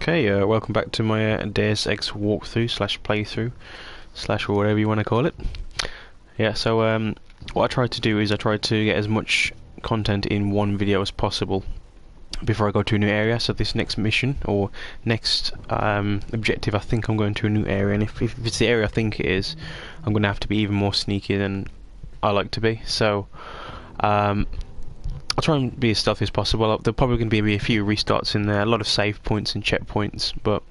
Okay, welcome back to my Deus Ex walkthrough slash playthrough slash whatever you want to call it. Yeah, so what I tried to do is I tried to get as much content in one video as possible before I go to a new area. So this next mission or next objective, I think I'm going to a new area, and if it's the area I think it is, I'm going to have to be even more sneaky than I like to be. So I'll try and be as stealthy as possible. There'll probably going to be a few restarts in there, a lot of save points and checkpoints, but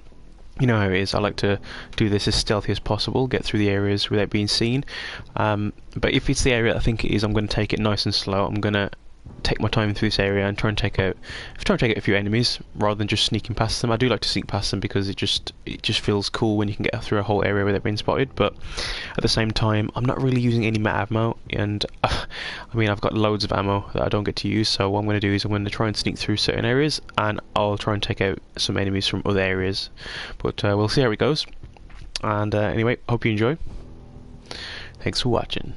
you know how it is. I like to do this as stealthy as possible, get through the areas without being seen. But if it's the area I think it is, I'm going to take it nice and slow. I'm going to take my time through this area and try and take out a few enemies rather than just sneaking past them. I do like to sneak past them because it just feels cool when you can get through a whole area without being spotted. But at the same time, I'm not really using any ammo, and I mean, I've got loads of ammo that I don't get to use. So what I'm going to do is I'm going to try and sneak through certain areas, and I'll try and take out some enemies from other areas. But we'll see how it goes. And anyway, hope you enjoy. Thanks for watching.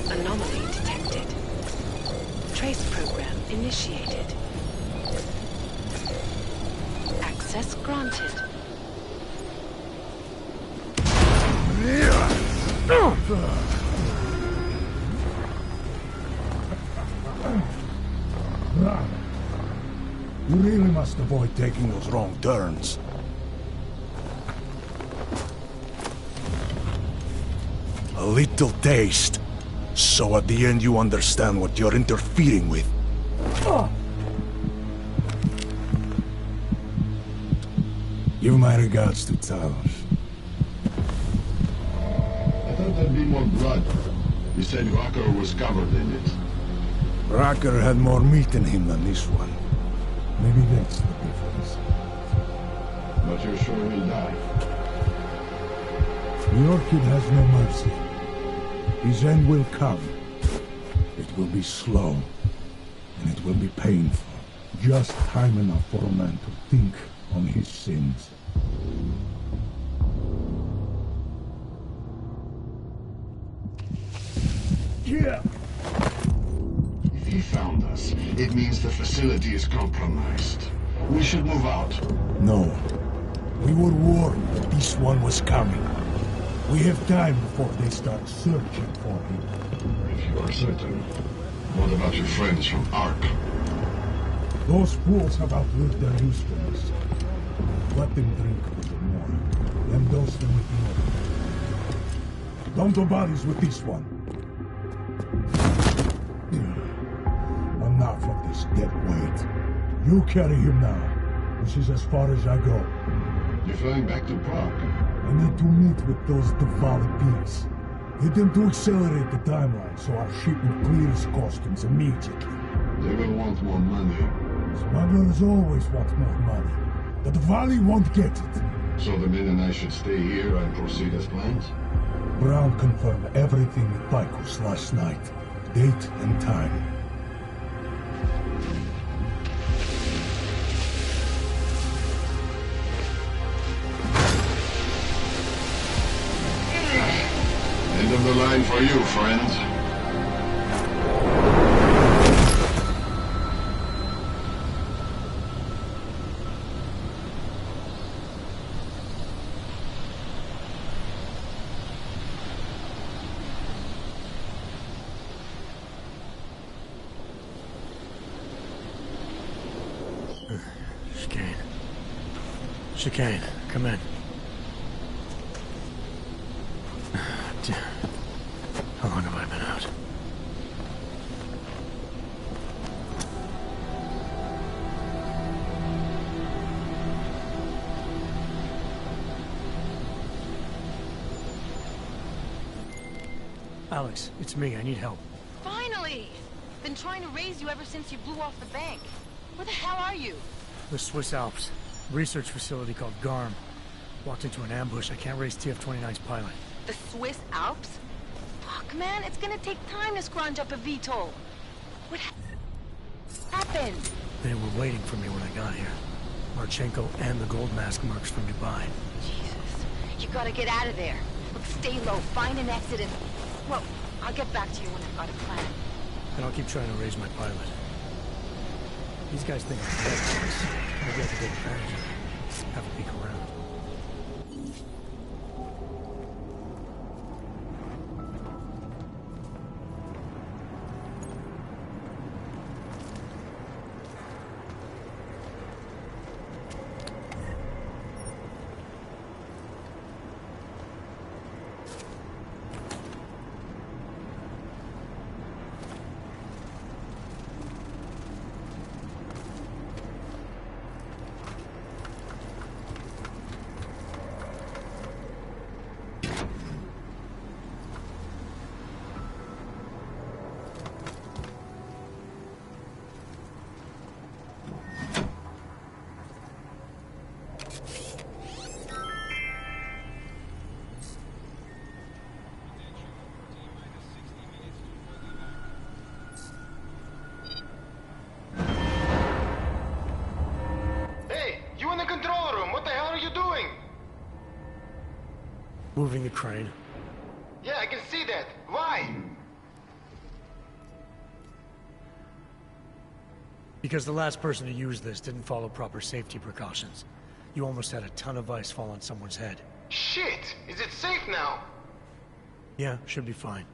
Anomaly detected. Trace program initiated. Access granted. You really must avoid taking those wrong turns. A little taste. So at the end you understand what you're interfering with. Give my regards to Talos. I thought there'd be more blood. You said Rocker was covered in it. Rocker had more meat in him than this one. Maybe that's the difference. But you're sure he'll die? The Orchid has no mercy. His end will come. It will be slow, and it will be painful. Just time enough for a man to think on his sins. Yeah. If he found us, it means the facility is compromised. We should move out. No. We were warned that this one was coming. We have time before they start searching for him. If you are certain. What about your friends from Ark? Those fools have outlived their usefulness. Let them drink a little more, then dose them with more. Don't do bodies with this one. Enough of this dead weight. You carry him now. This is as far as I go. You're flying back to Prague. I need to meet with those Diwali pigs. Get them to accelerate the timeline so our shipment clears customs immediately. They will want more money. Smugglers always want more money. The Diwali won't get it. So the men and I should stay here and proceed as planned? Brown confirmed everything with Picos last night. Date and time. End of the line for you, friend. Chicane, come in. How long have I been out? Alex, it's me. I need help. Finally! Been trying to raise you ever since you blew off the bank. Where the hell are you? The Swiss Alps. Research facility called GARM. Walked into an ambush. I can't raise TF-29's pilot. The Swiss Alps? Fuck, man, it's gonna take time to scrounge up a VTOL. What happened? They were waiting for me when I got here. Marchenko and the gold mask mercs from Dubai. Jesus. You gotta get out of there. Look, stay low, find an exit and... Well, I'll get back to you when I've got a plan. And I'll keep trying to raise my pilot. These guys think I'm dead. Maybe I can take advantage of it. Have a peek around. Moving the crane. Yeah, I can see that. Why? Because the last person to use this didn't follow proper safety precautions. You almost had a ton of ice fall on someone's head. Shit! Is it safe now? Yeah, should be fine.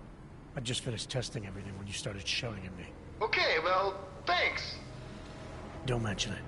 I just finished testing everything when you started shouting at me. Okay, well, thanks. Don't mention it.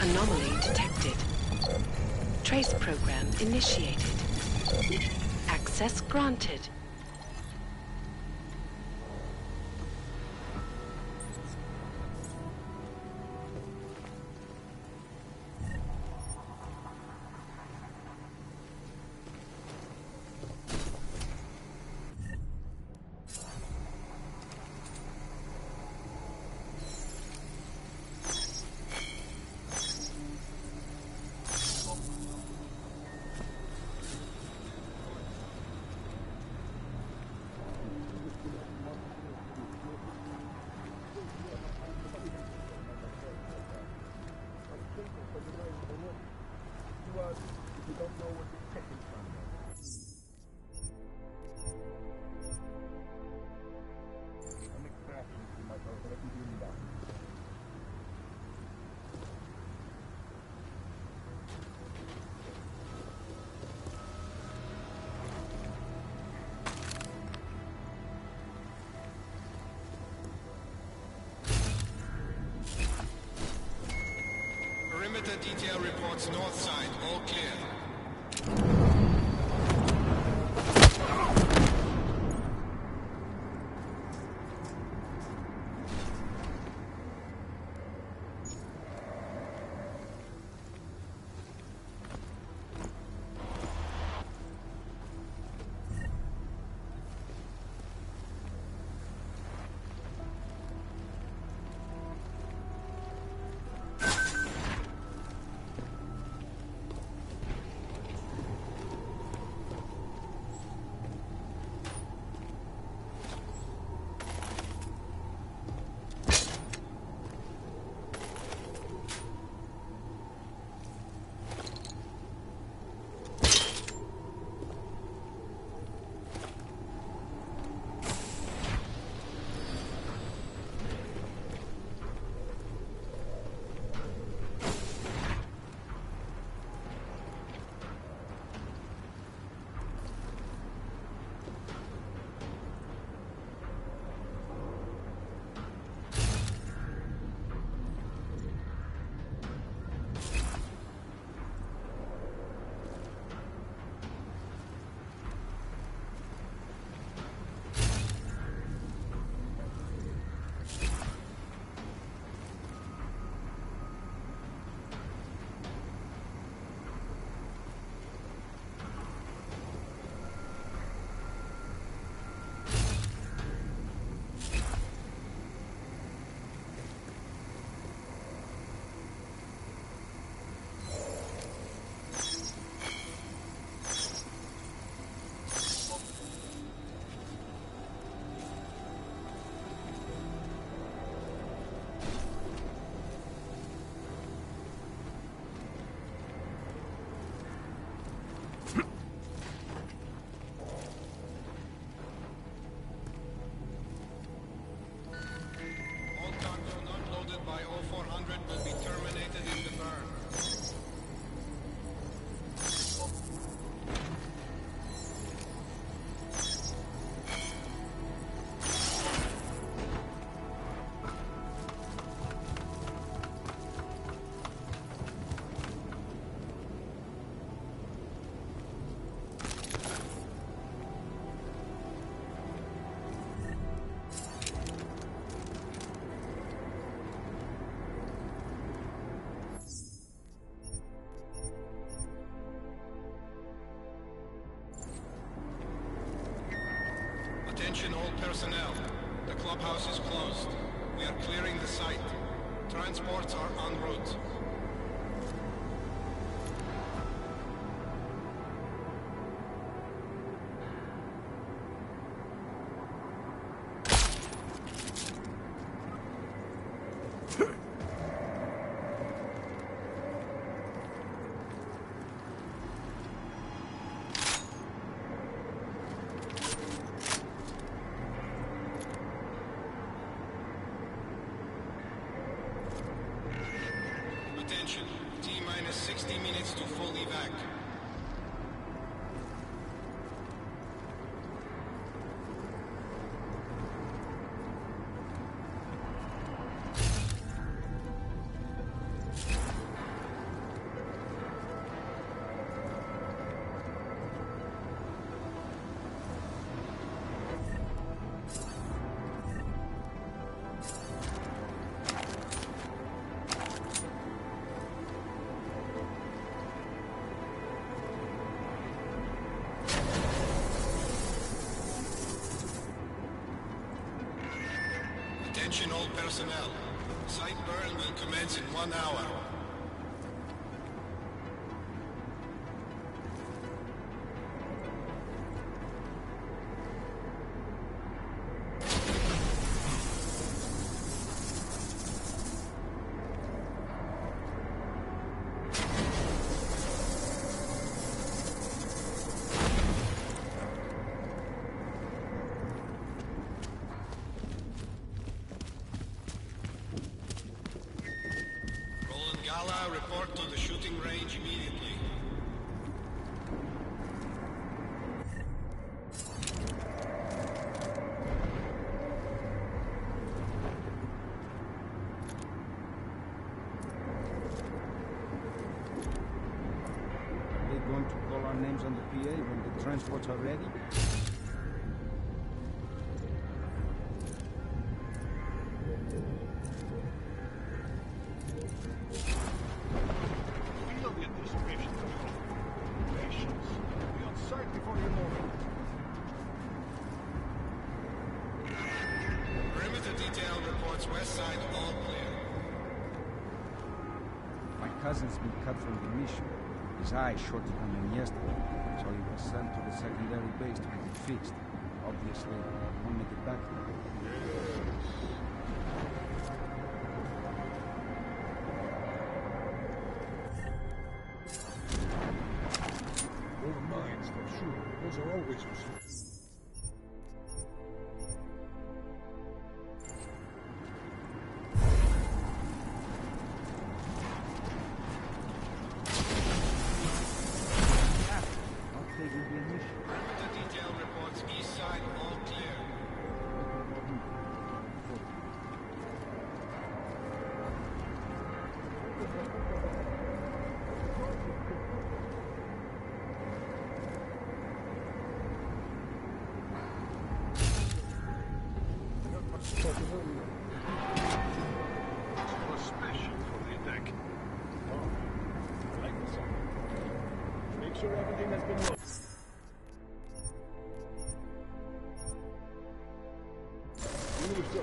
Anomaly detected. Trace program initiated. Access granted. I'm extracting from my boat, but I can do that. Area reports north side, all clear. Attention all personnel. The clubhouse is closed. We are clearing the site. Transports are en route. Attention. T-minus 60 minutes to full evac. Attention all personnel. Site burn will commence in 1 hour. Gala, report to the shooting range immediately. Call our names on the PA when the transports are ready. Feel the anticipation. Patience. Be on sight before you know it. Perimeter detail reports west side all clear. My cousin's been cut from the mission. His eye shorted on him yesterday, so he was sent to the secondary base to get it fixed. Obviously, he won't make it back here. More mines for sure. Those are always useful. Perimeter detail reports east side all clear. Special for the attack. Oh, I like the sound. Make sure everything has been loaded. Move so.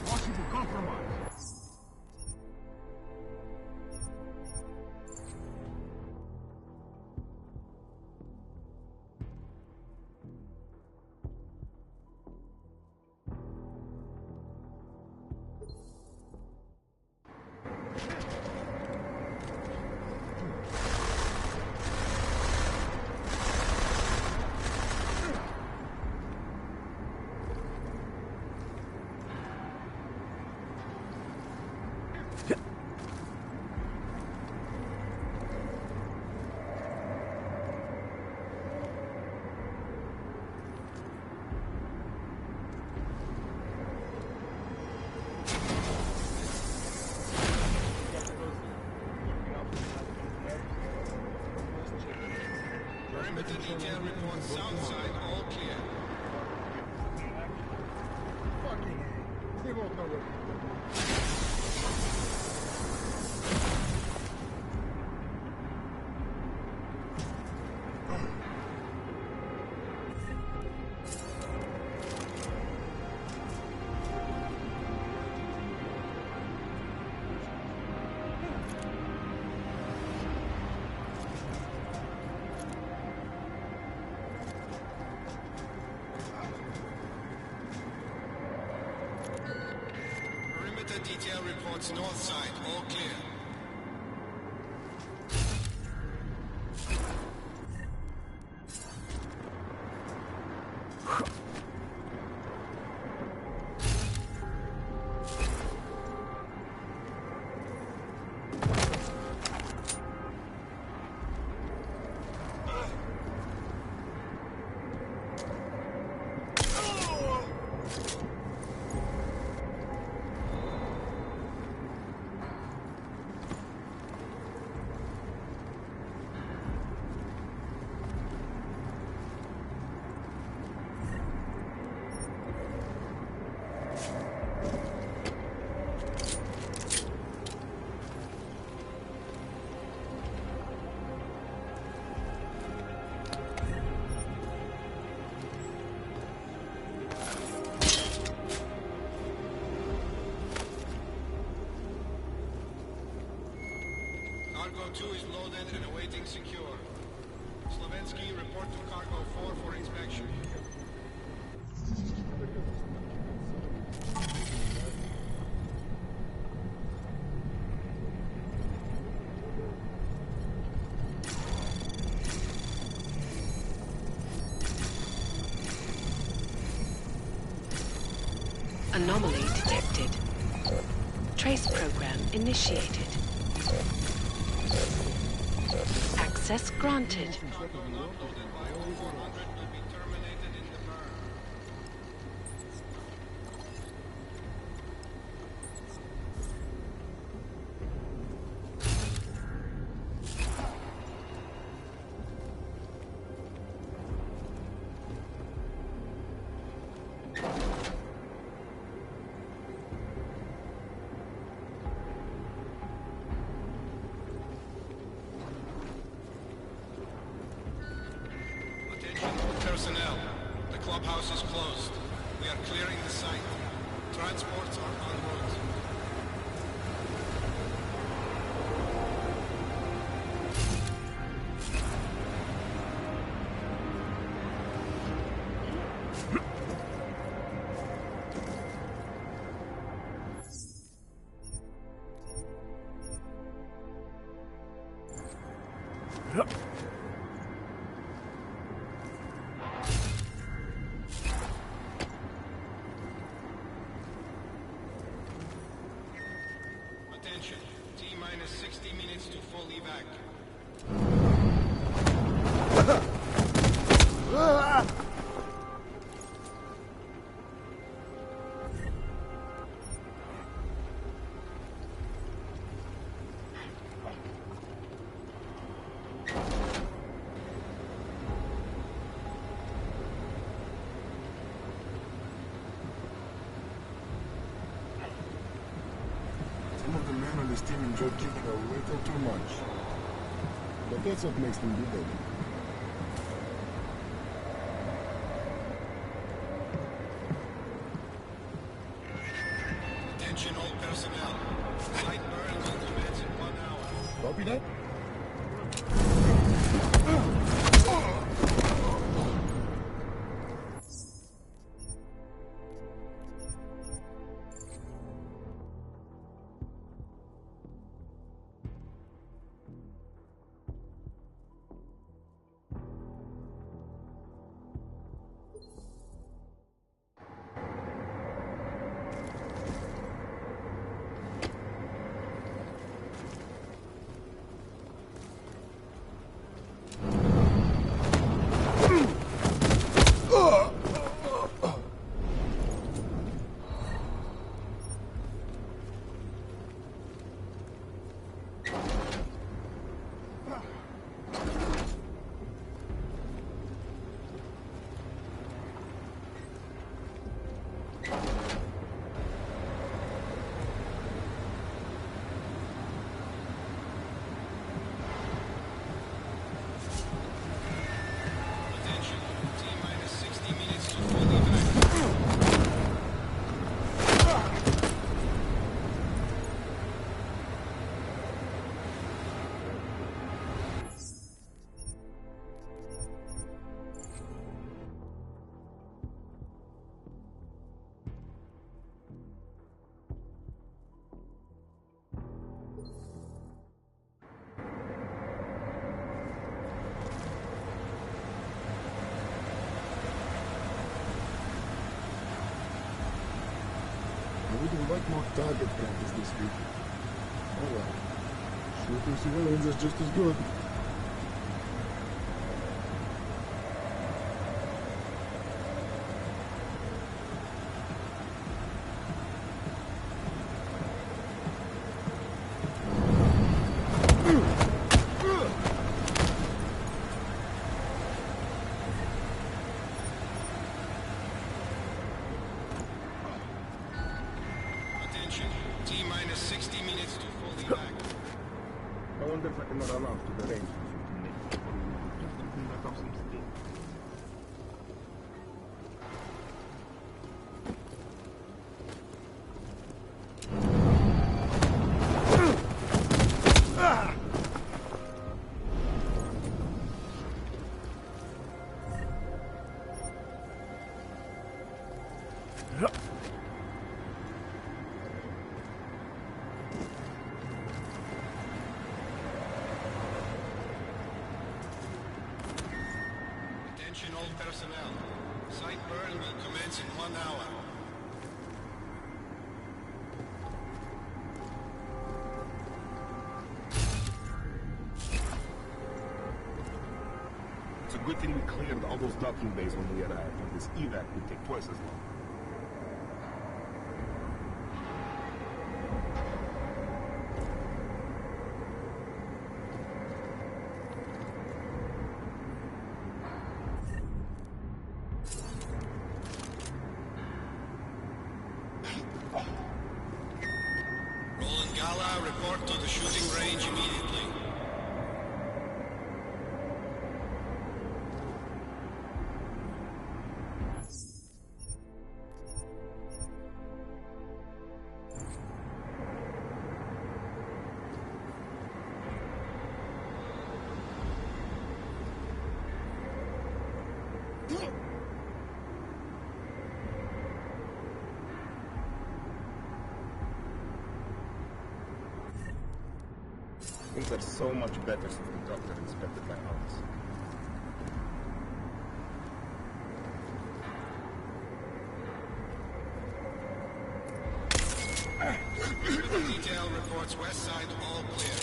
Possible compromise. Perimeter detail reports south side all clear. Fucking A. They won't know where to go. Perimeter detail reports north side all clear. Cargo 2 is loaded and awaiting secure. Slovensky, report to Cargo 4 for inspection. Anomaly detected. Trace program initiated. Access granted. Cargo not loaded by 0400 will be terminated in the burn. Attention all personnel. The clubhouse is closed. We are clearing the site. Transports are en route. Attention. T-minus 60 minutes to full evac. Some of the men on this team enjoy kicking a little too much. But that's what makes them good, baby. Attention all personnel. Site burn will commence in 1 hour. Copy that? Attention. T-minus 60 minutes to full evac. I would like more target practice this week. Oh well. Shooting civilians is just as good. Attention. T-minus 60 minutes to full evac. I wonder if I can run out to the range for 15 minutes before we move, just to clean back up some steam. Attention all personnel. Site burn will commence in 1 hour. It's a good thing we cleared all those docking bays when we arrived, and this evac would take twice as long. Alpha, report to the shooting range immediately. Things are so much better since the doctor inspected my house. Detail reports west side all clear.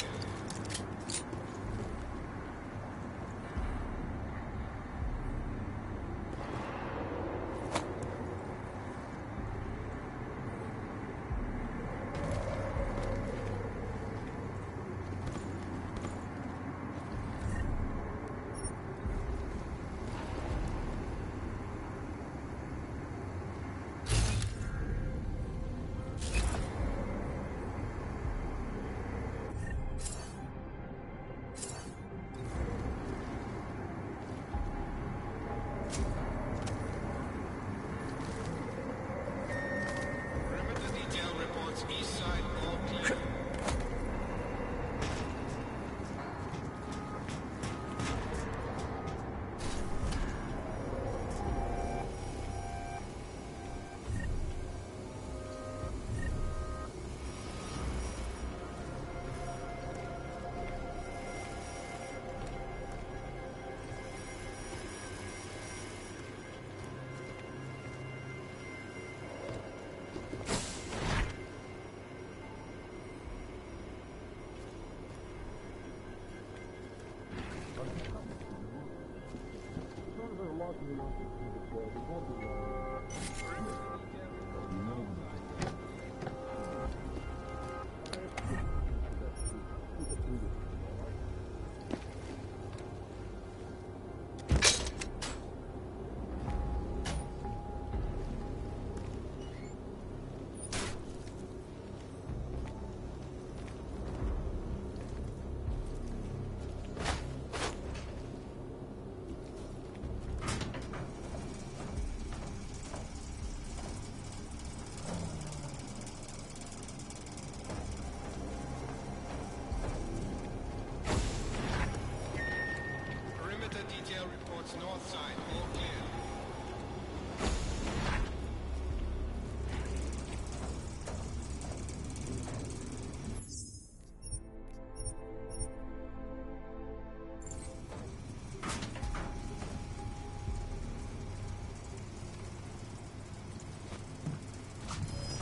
Detail reports north side, all clear.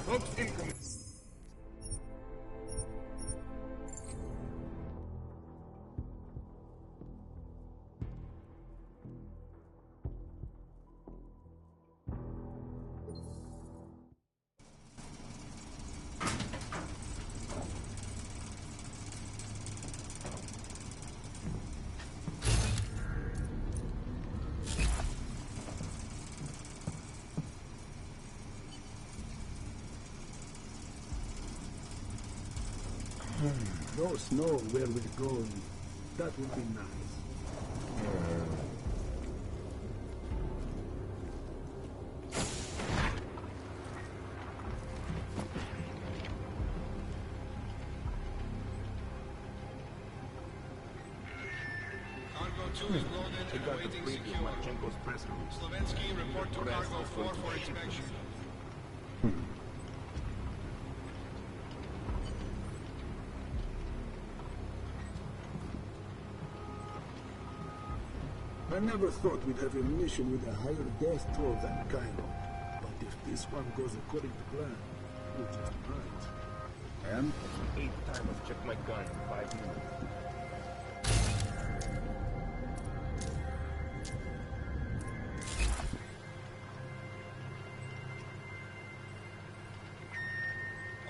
Folks incoming. Those know where we're going. That would be nice. Cargo 2 is loaded and awaiting secure. Slovensky, report to Cargo 4 for inspection. I never thought we'd have a mission with a higher death toll than Cairo. But if this one goes according to plan, we're just right. And it's the 8th time I've checked my gun in 5 minutes.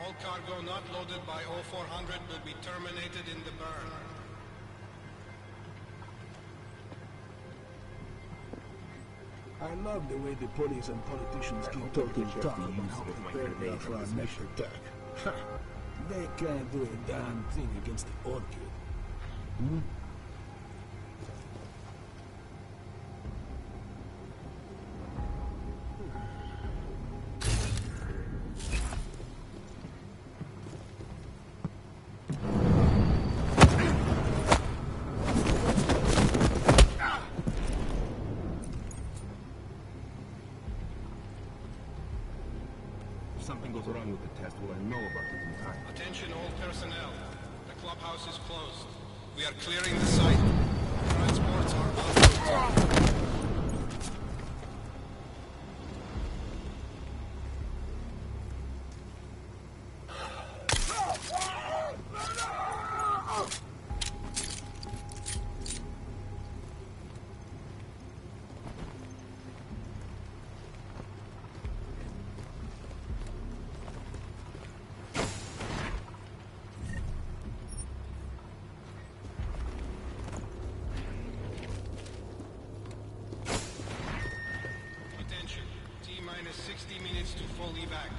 All cargo not loaded by 0400 will be terminated in the burn. I love the way the police and politicians keep talking tough about how prepared they are for our next attack. Ha! They can't do a damn thing against the Orchid. Hmm? If something goes wrong with the test, will I know about it in time? Attention all personnel. The clubhouse is closed. We are clearing the site. Transports are out. Attention. T-minus 60 minutes to full evac.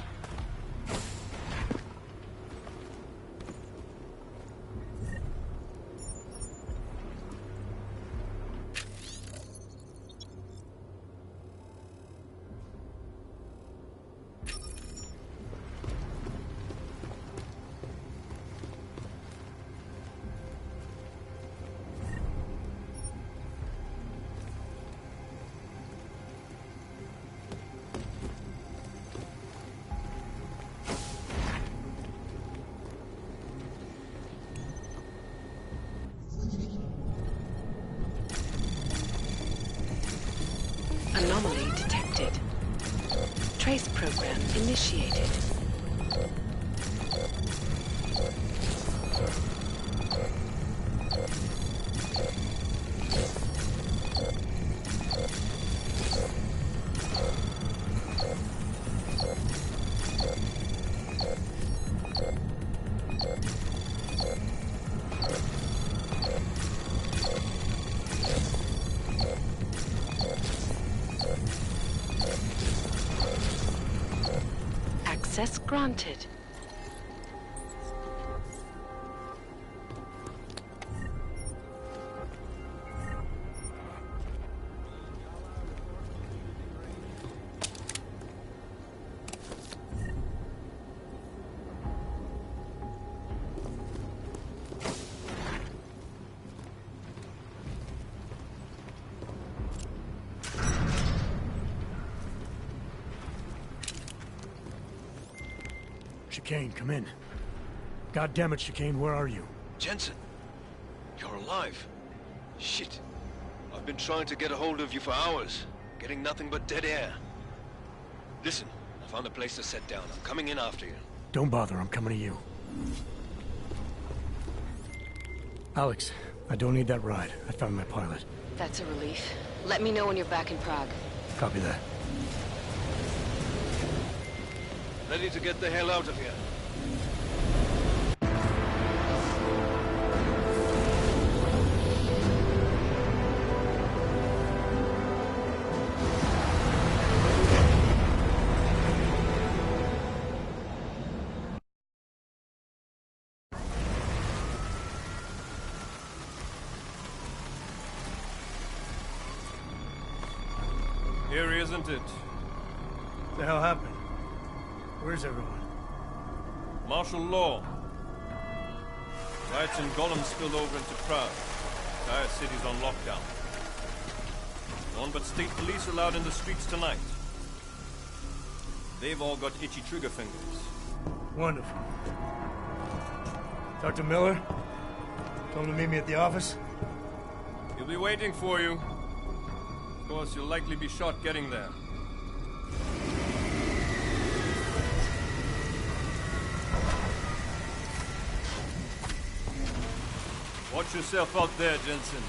Anomaly detected. Trace program initiated. Access granted. Chicane, come in. God damn it, Chicane, where are you? Jensen, you're alive. Shit. I've been trying to get a hold of you for hours, getting nothing but dead air. Listen, I found a place to set down. I'm coming in after you. Don't bother, I'm coming to you. Alex, I don't need that ride. I found my pilot. That's a relief. Let me know when you're back in Prague. Copy that. Ready to get the hell out of here. Eerie, isn't it? What the hell happened? Where's everyone? Martial law. Riots in Golem spilled over into Prague. The entire city's on lockdown. No one but state police allowed in the streets tonight. They've all got itchy trigger fingers. Wonderful. Talk to Miller? Told him to meet me at the office? He'll be waiting for you. Of course, you'll likely be shot getting there. Watch yourself out there, Jensen.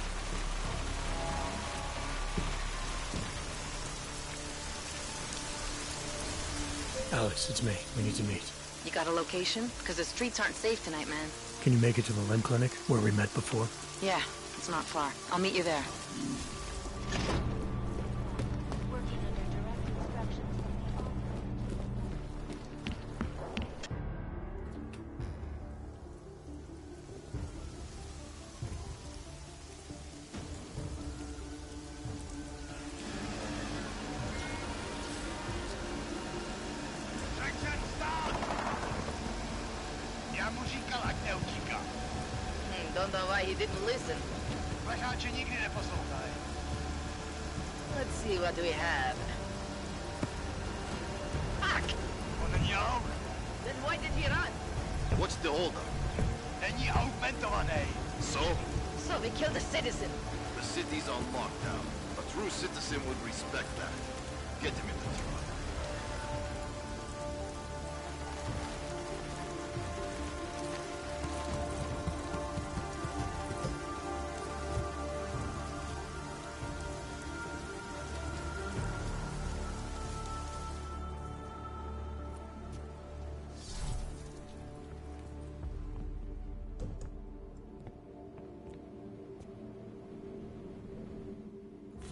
Alex, it's me. We need to meet. You got a location? Because the streets aren't safe tonight, man. Can you make it to the limb clinic, where we met before? Yeah, it's not far. I'll meet you there. Wonder why he didn't listen. Let's see what we have. Fuck! Then why did he run? What's the holdup? So? So we killed a citizen. The city's on lockdown. A true citizen would respect that. Get him in the truck.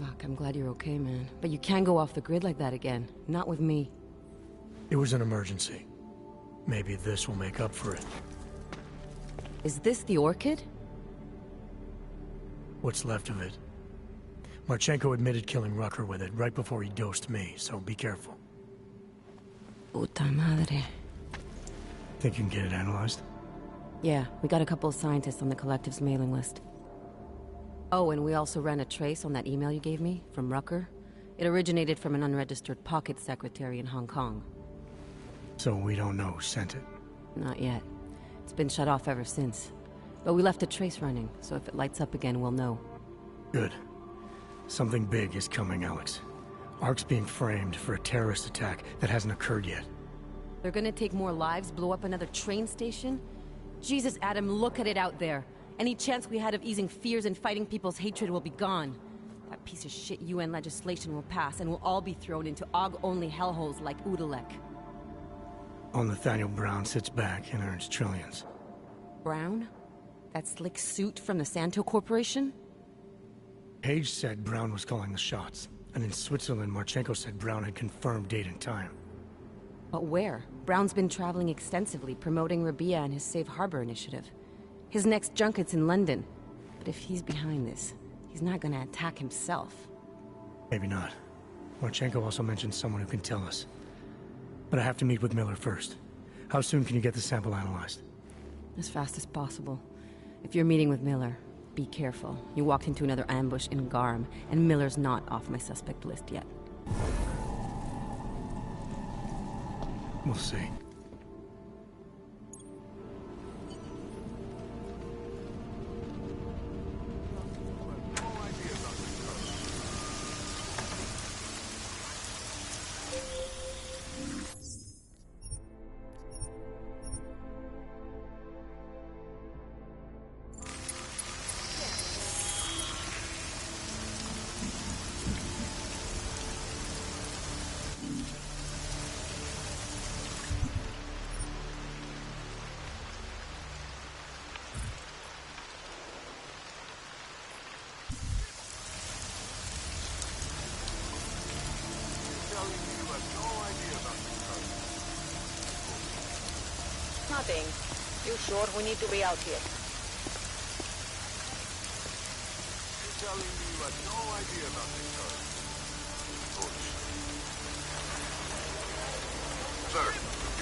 Fuck, I'm glad you're okay, man. But you can't go off the grid like that again. Not with me. It was an emergency. Maybe this will make up for it. Is this the Orchid? What's left of it. Marchenko admitted killing Rucker with it right before he dosed me, so be careful. Puta madre. Think you can get it analyzed? Yeah, we got a couple of scientists on the Collective's mailing list. Oh, and we also ran a trace on that email you gave me, from Rucker. It originated from an unregistered pocket secretary in Hong Kong. So we don't know who sent it? Not yet. It's been shut off ever since. But we left a trace running, so if it lights up again, we'll know. Good. Something big is coming, Alex. ARC's being framed for a terrorist attack that hasn't occurred yet. They're gonna take more lives, blow up another train station? Jesus, Adam, look at it out there. Any chance we had of easing fears and fighting people's hatred will be gone. That piece of shit UN legislation will pass, and we'll all be thrown into AUG-only hellholes like Udalek. While Nathaniel Brown sits back and earns trillions. Brown? That slick suit from the Santo Corporation? Page said Brown was calling the shots, and in Switzerland, Marchenko said Brown had confirmed date and time. But where? Brown's been traveling extensively, promoting Rabia and his Safe Harbor initiative. His next junket's in London. But if he's behind this, he's not gonna attack himself. Maybe not. Marchenko also mentioned someone who can tell us. But I have to meet with Miller first. How soon can you get the sample analyzed? As fast as possible. If you're meeting with Miller, be careful. You walked into another ambush in Garm, and Miller's not off my suspect list yet. We'll see. Nothing. You sure we need to be out here? You're telling me you had no idea about this card? Bullshit. Sir,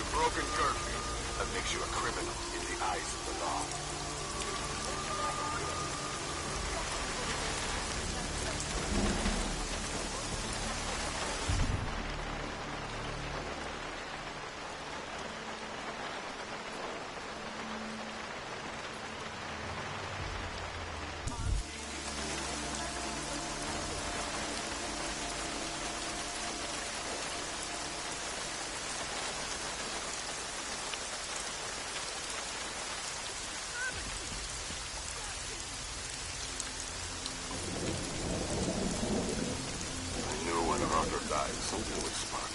you've broken curfew. That makes you a criminal in the eyes of the law. Something would spark.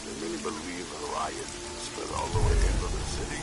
They really believe a riot spread all the way into the city.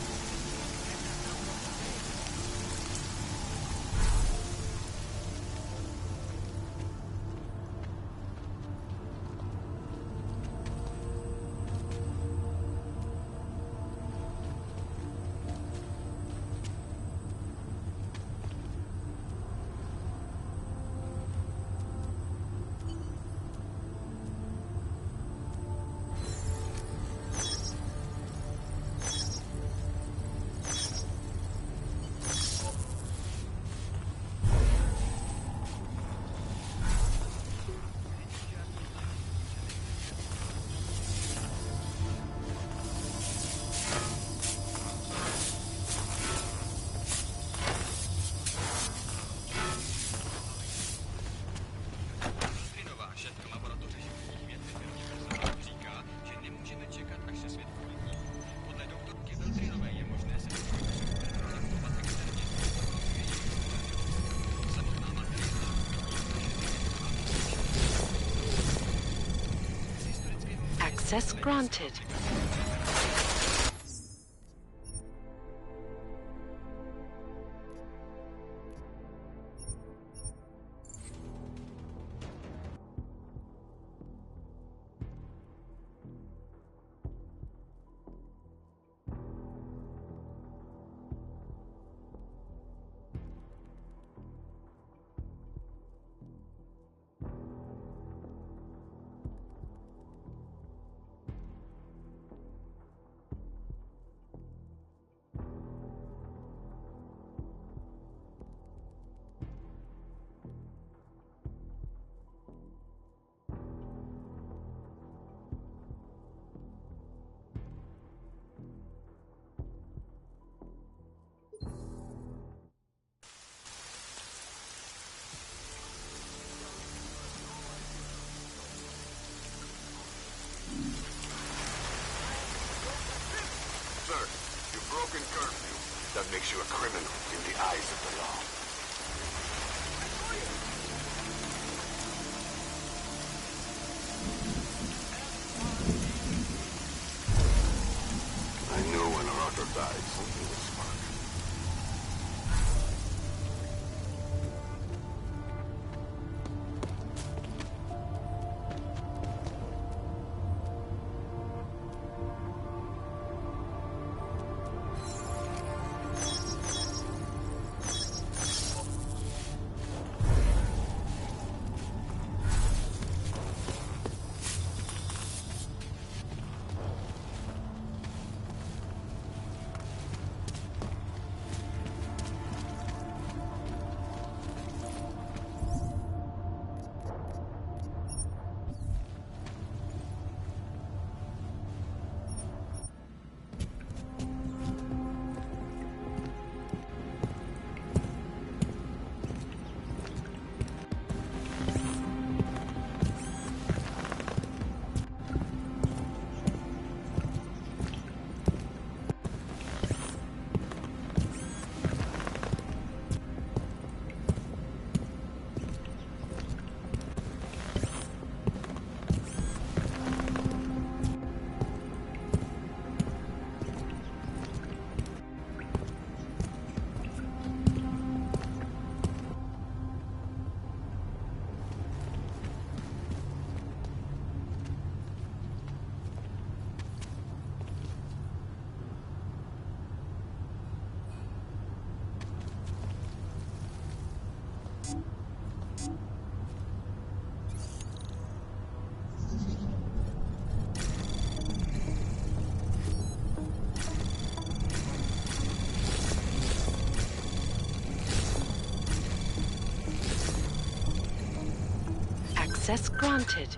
Access granted. Sir, you've broken curfew. That makes you a criminal in the eyes of the law. I knew when Arthur died, something would spark. Access granted.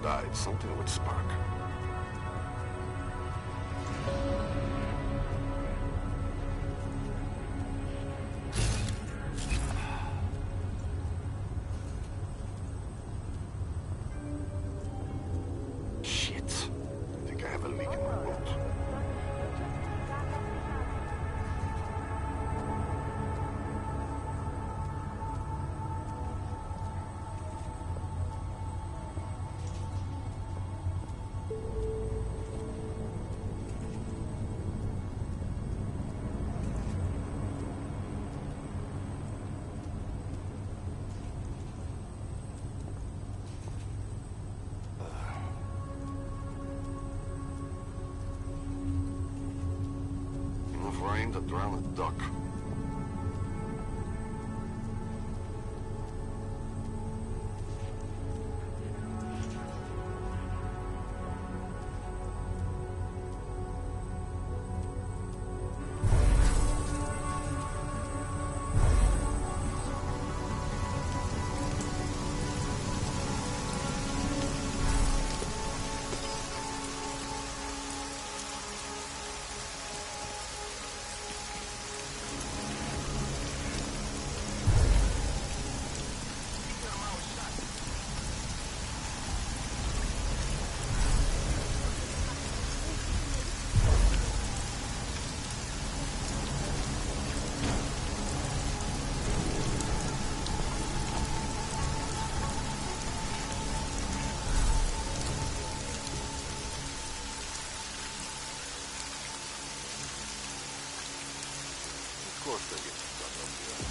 died, something would spark. Shit. I think I have a leak in my boat. Enough rain to drown a duck. Of course they get stuck up here.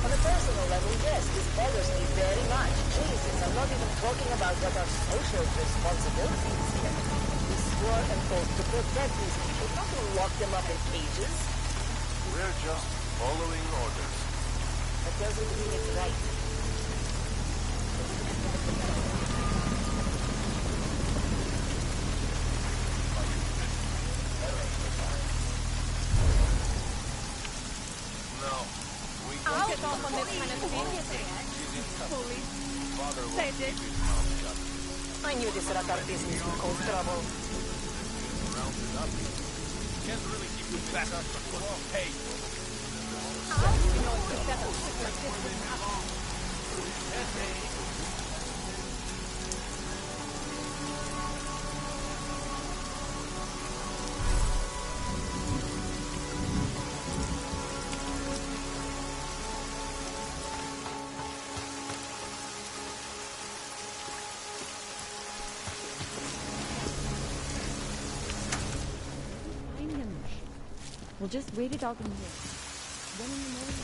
On a personal level, yes, this bothers me very much. Jesus, I'm not even talking about what our social responsibilities here. We swore an oath to protect these people, not to lock them up in cages. We're just following orders. That doesn't mean it's right. Get off on this kind of thing. Police. Say it. I knew this rat business would cause trouble. Can't really keep this back on the foot. Hey. How do you know it's the devil like this would happen? We'll just wait it out in here. Then in the morning.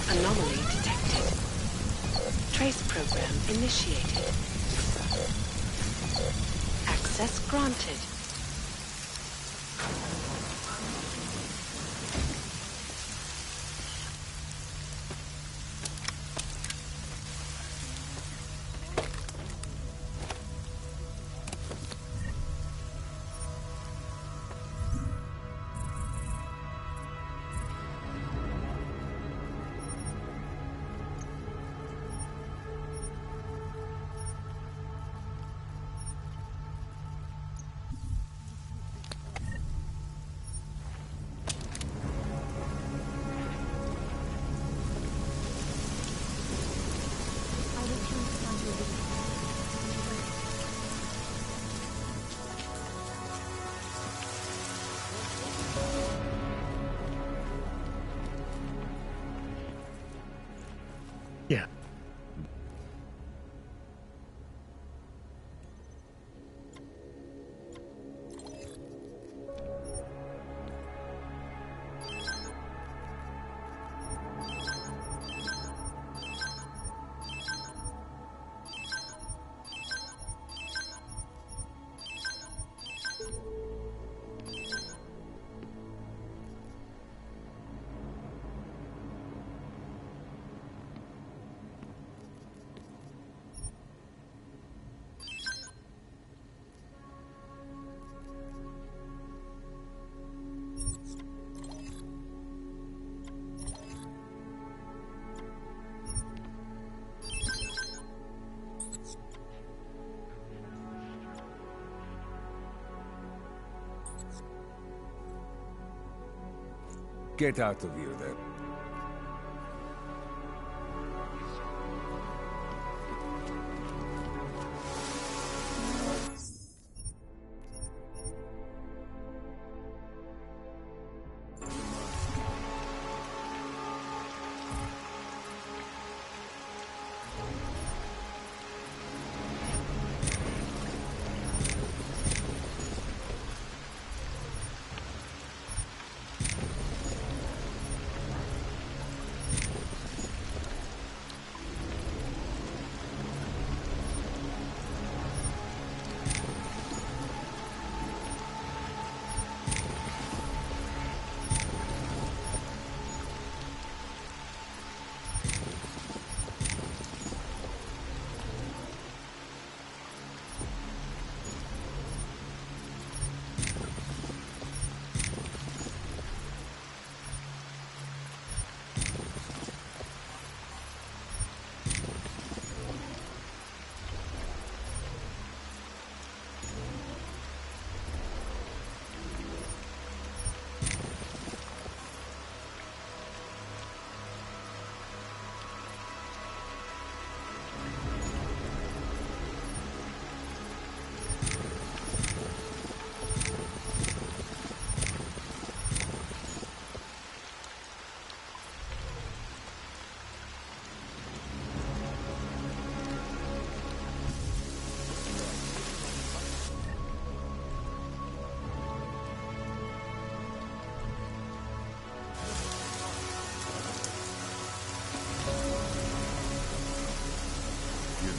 Anomaly detected. Trace program initiated. Access granted. Yeah. Get out of here, then.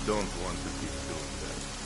Don't want to keep doing that.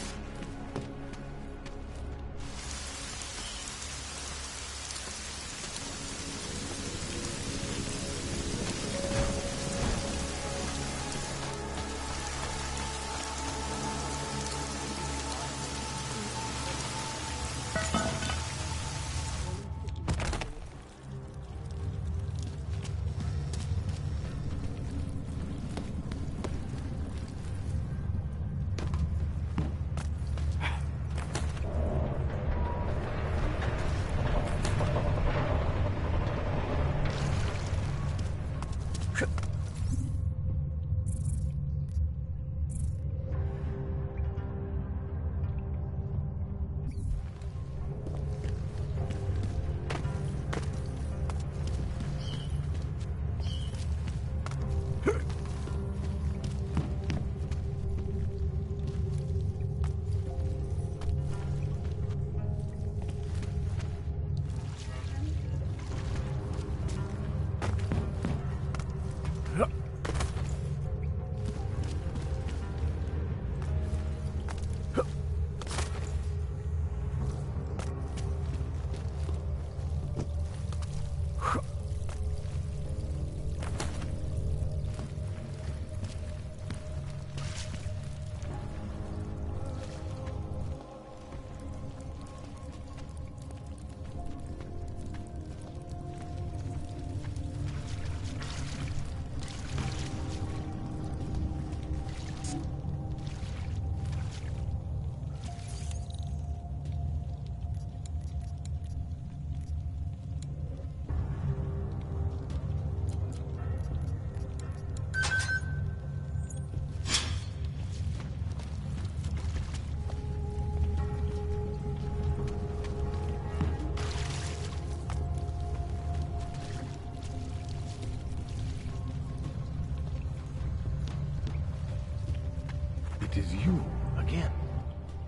It is you, again.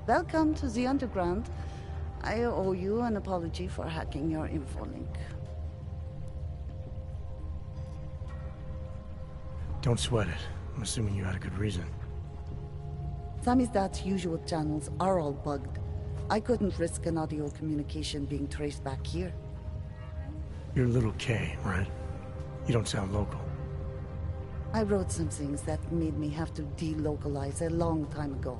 Welcome to the Underground. I owe you an apology for hacking your infolink. Don't sweat it. I'm assuming you had a good reason. Samizdat's usual channels are all bugged. I couldn't risk an audio communication being traced back here. You're Little K, right? You don't sound local. I wrote some things that made me have to delocalize a long time ago.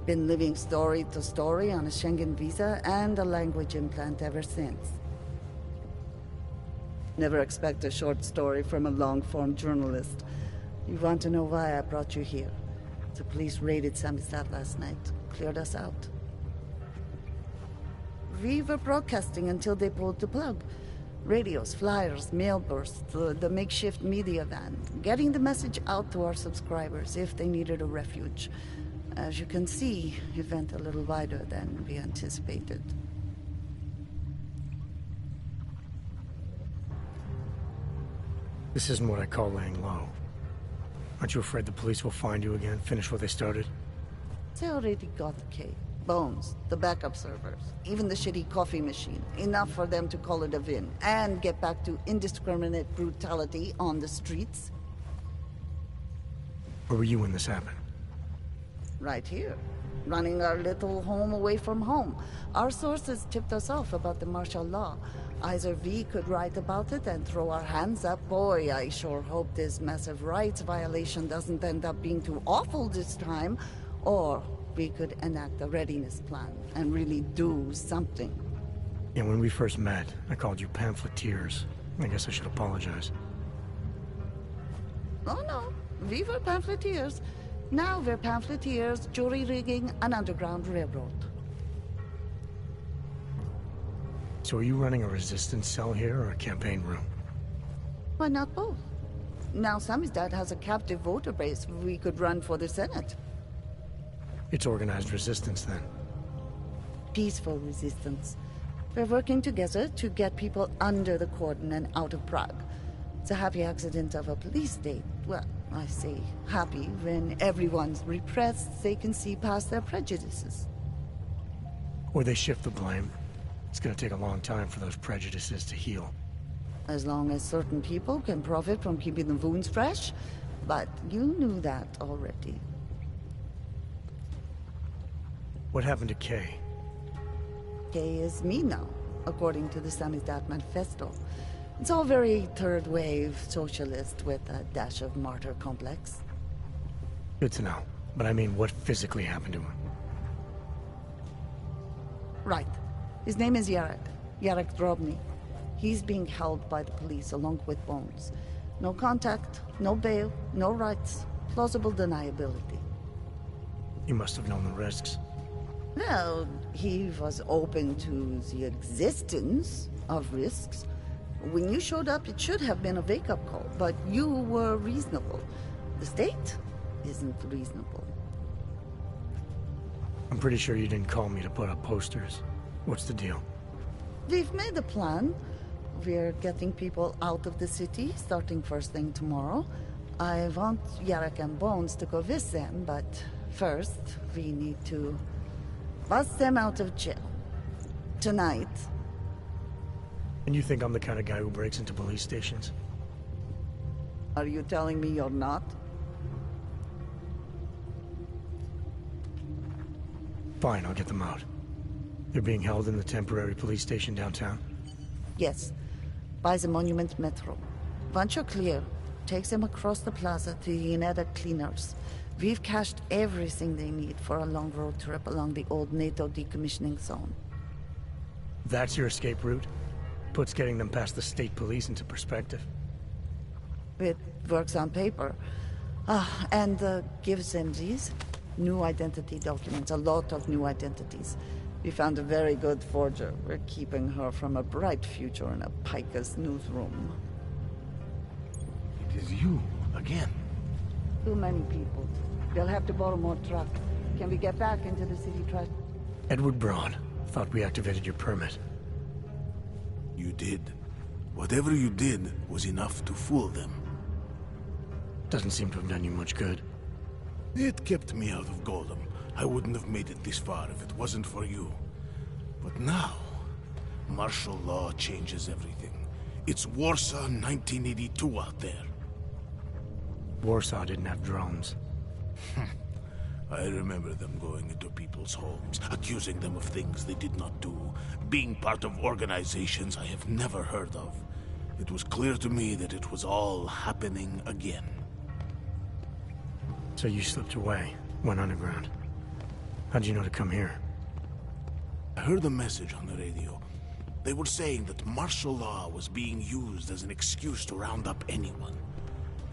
Been living story to story on a Schengen visa and a language implant ever since. Never expect a short story from a long-form journalist. You want to know why I brought you here? The police raided Samizdat last night. Cleared us out. We were broadcasting until they pulled the plug. Radios, flyers, mail bursts, the makeshift media van. Getting the message out to our subscribers if they needed a refuge. As you can see, it went a little wider than we anticipated. This isn't what I call laying low. Aren't you afraid the police will find you again, finish what they started? They already got the K. Bones, the backup servers, even the shitty coffee machine. Enough for them to call it a win, and get back to indiscriminate brutality on the streets. Where were you when this happened? Right here. Running our little home away from home. Our sources tipped us off about the martial law. Either we could write about it and throw our hands up. Boy, I sure hope this massive rights violation doesn't end up being too awful this time. Or we could enact a readiness plan and really do something. Yeah, when we first met, I called you pamphleteers. I guess I should apologize. Oh no, we were pamphleteers. Now we're pamphleteers, jury rigging an underground railroad. So are you running a resistance cell here or a campaign room? Why not both? Now Samizdat has a captive voter base. We could run for the Senate. It's organized resistance then. Peaceful resistance. We're working together to get people under the cordon and out of Prague. It's a happy accident of a police state. Well, I say happy when everyone's repressed, they can see past their prejudices. Or they shift the blame. It's gonna take a long time for those prejudices to heal. As long as certain people can profit from keeping the wounds fresh. But you knew that already. What happened to Kay? Kay is me now, according to the Samizdat Manifesto. It's all very third-wave socialist with a dash of martyr complex. Good to know. But I mean, what physically happened to him? Right. His name is Yarek. Yarek Drobny. He's being held by the police along with Bones. No contact, no bail, no rights. Plausible deniability. You must have known the risks. Well, he was open to the existence of risks. When you showed up, it should have been a wake-up call, but you were reasonable. The state isn't reasonable. I'm pretty sure you didn't call me to put up posters. What's the deal? We've made a plan. We're getting people out of the city, starting first thing tomorrow. I want Yarek and Bones to go with them, but first, we need to bust them out of jail. Tonight. And you think I'm the kind of guy who breaks into police stations? Are you telling me you're not? Fine, I'll get them out. They're being held in the temporary police station downtown? Yes. By the Monument Metro. Once you're clear, takes them across the plaza to the Uneda cleaners. We've cached everything they need for a long road trip along the old NATO decommissioning zone. That's your escape route? Puts getting them past the state police into perspective. It works on paper. And gives them these new identity documents, a lot of new identities. We found a very good forger. We're keeping her from a bright future in a Picus newsroom. It is you, again. Too many people. They'll have to borrow more truck. Can we get back into the city trash? Edward Braun. Thought we activated your permit. You did. Whatever you did was enough to fool them. Doesn't seem to have done you much good. It kept me out of Golem. I wouldn't have made it this far if it wasn't for you. But now, martial law changes everything. It's Warsaw 1982 out there. Warsaw didn't have drones. I remember them going into people's homes, accusing them of things they did not do, being part of organizations I have never heard of. It was clear to me that it was all happening again. So you slipped away, went underground. How'd you know to come here? I heard a message on the radio. They were saying that martial law was being used as an excuse to round up anyone.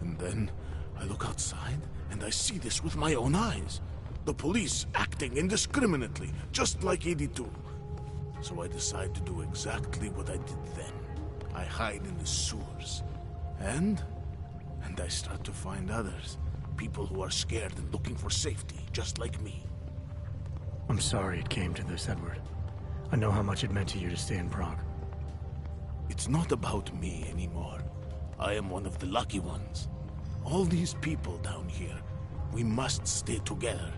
And then I look outside and I see this with my own eyes. The police acting indiscriminately, just like 82. So I decide to do exactly what I did then. I hide in the sewers. And I start to find others. People who are scared and looking for safety, just like me. I'm sorry it came to this, Edward. I know how much it meant to you to stay in Prague. It's not about me anymore. I am one of the lucky ones. All these people down here, we must stay together.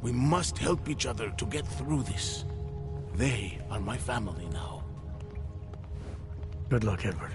We must help each other to get through this. They are my family now. Good luck, Edward.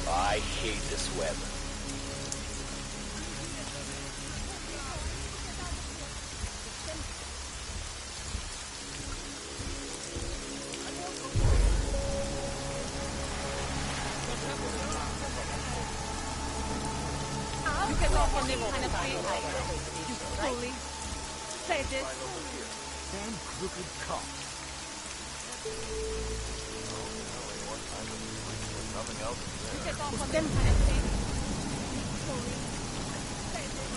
I hate this web. You can go for me kind of thing. You fully say this. Damn crooked cop. Nothing else You can go for them kind of thing. You fully say this.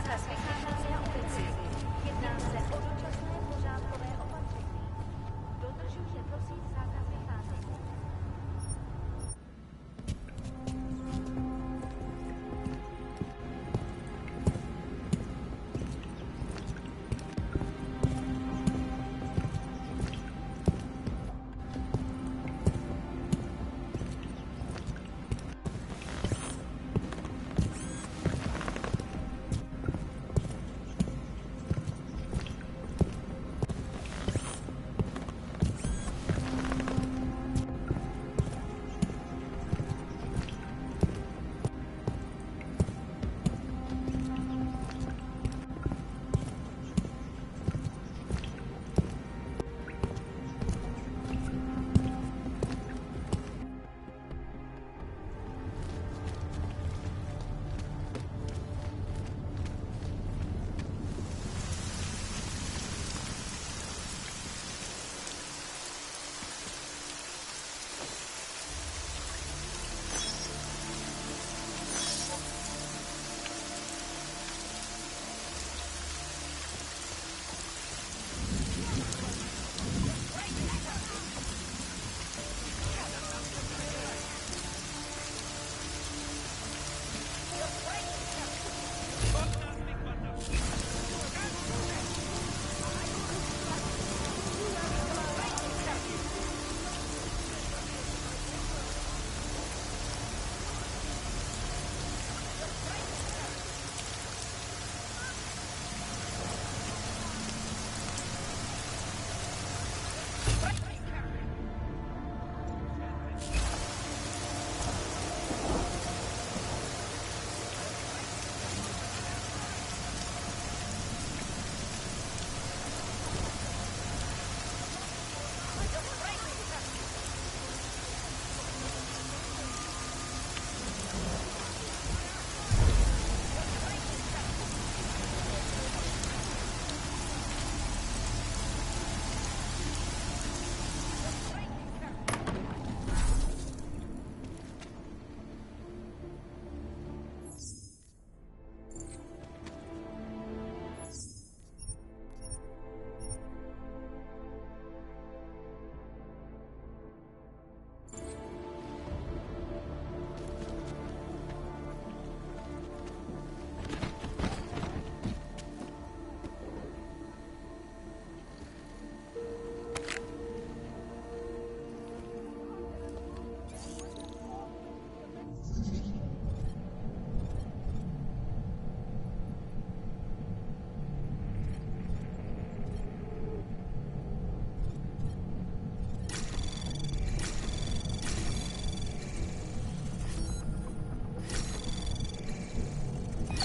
Zákaz vycházet na ulici. Jedná se o dočasné pořádkové opatření. Dodržujte prosím zákaz vycházet.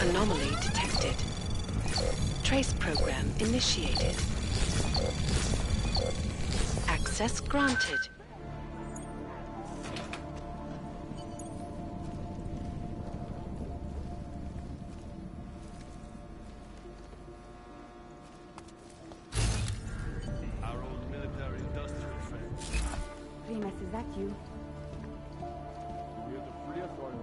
Anomaly detected. Trace program initiated. Access granted. Our old military-industrial friend. Primus, is that you? We're the free authority.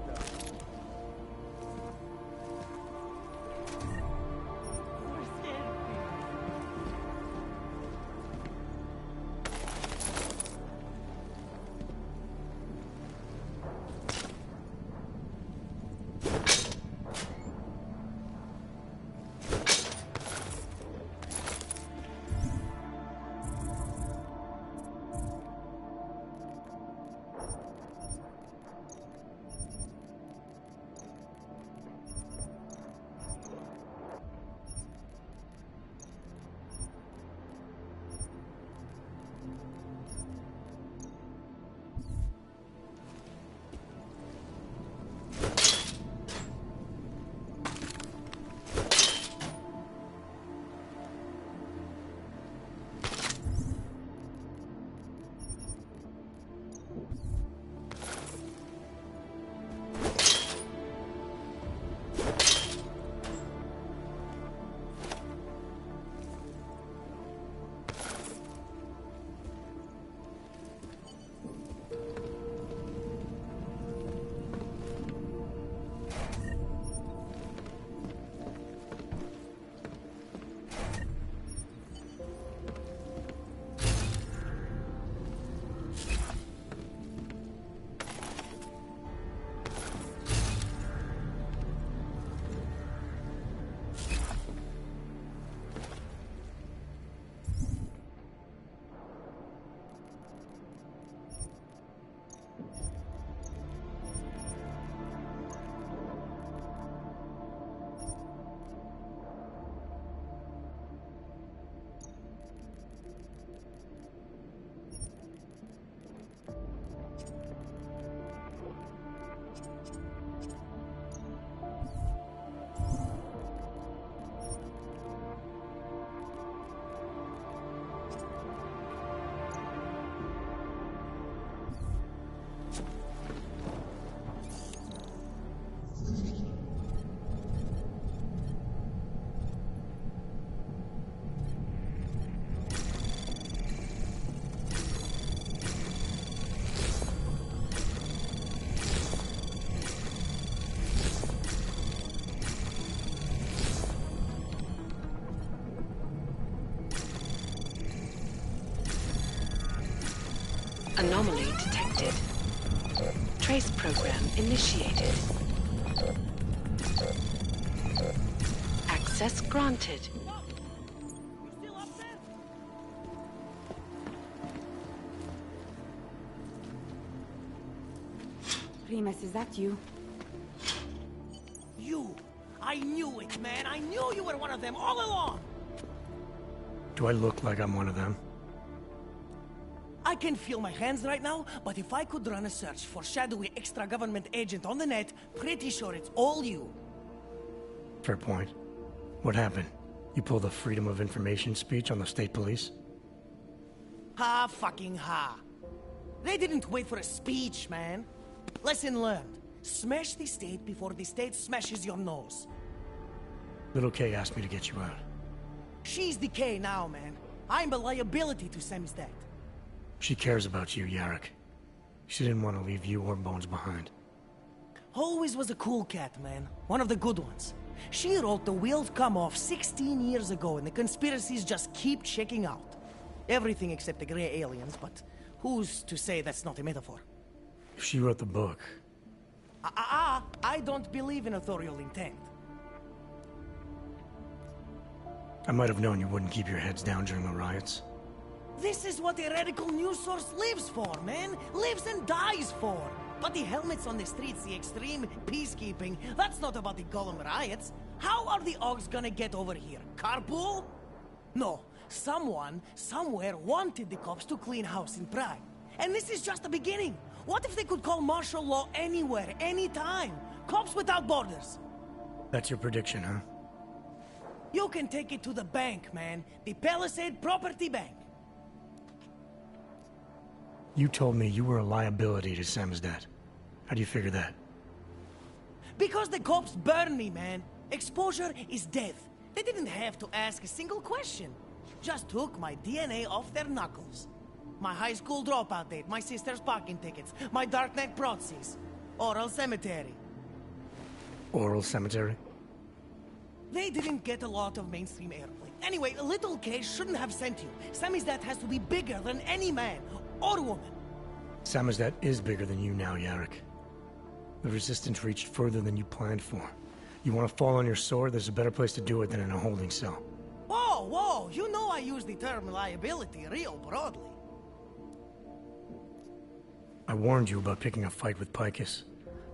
Anomaly detected. Trace program initiated. Access granted. Primus, is that you? You! I knew it, man! I knew you were one of them all along! Do I look like I'm one of them? I can feel my hands right now, but if I could run a search for shadowy extra-government agent on the net, pretty sure it's all you. Fair point. What happened? You pulled a Freedom of Information speech on the state police? Ha fucking ha. They didn't wait for a speech, man. Lesson learned. Smash the state before the state smashes your nose. Little K asked me to get you out. She's the K now, man. I'm a liability to Samizdat. She cares about you, Yarrick. She didn't want to leave you or Bones behind. Always was a cool cat, man. One of the good ones. She wrote The Wheels Come Off 16 years ago, and the conspiracies just keep checking out. Everything except the gray aliens, but who's to say that's not a metaphor? If she wrote the book... I don't believe in authorial intent. I might have known you wouldn't keep your heads down during the riots. This is what a radical news source lives for, man. Lives and dies for. But the helmets on the streets, the extreme peacekeeping, that's not about the Golem riots. How are the Augs gonna get over here? Carpool? No. Someone, somewhere, wanted the cops to clean house in Prague. And this is just the beginning. What if they could call martial law anywhere, anytime? Cops without borders. That's your prediction, huh? You can take it to the bank, man. The Palisade Property Bank. You told me you were a liability to Samizdat. How do you figure that? Because the cops burn me, man. Exposure is death. They didn't have to ask a single question. Just took my DNA off their knuckles. My high school dropout date, my sister's parking tickets, my darknet proxies. Oral cemetery. Oral cemetery? They didn't get a lot of mainstream airplay. Anyway, Little K shouldn't have sent you. Samizdat has to be bigger than any man or woman. Samizdat is bigger than you now, Yarrick. The Resistance reached further than you planned for. You want to fall on your sword, there's a better place to do it than in a holding cell. Whoa, whoa, you know I use the term liability real broadly. I warned you about picking a fight with Picus.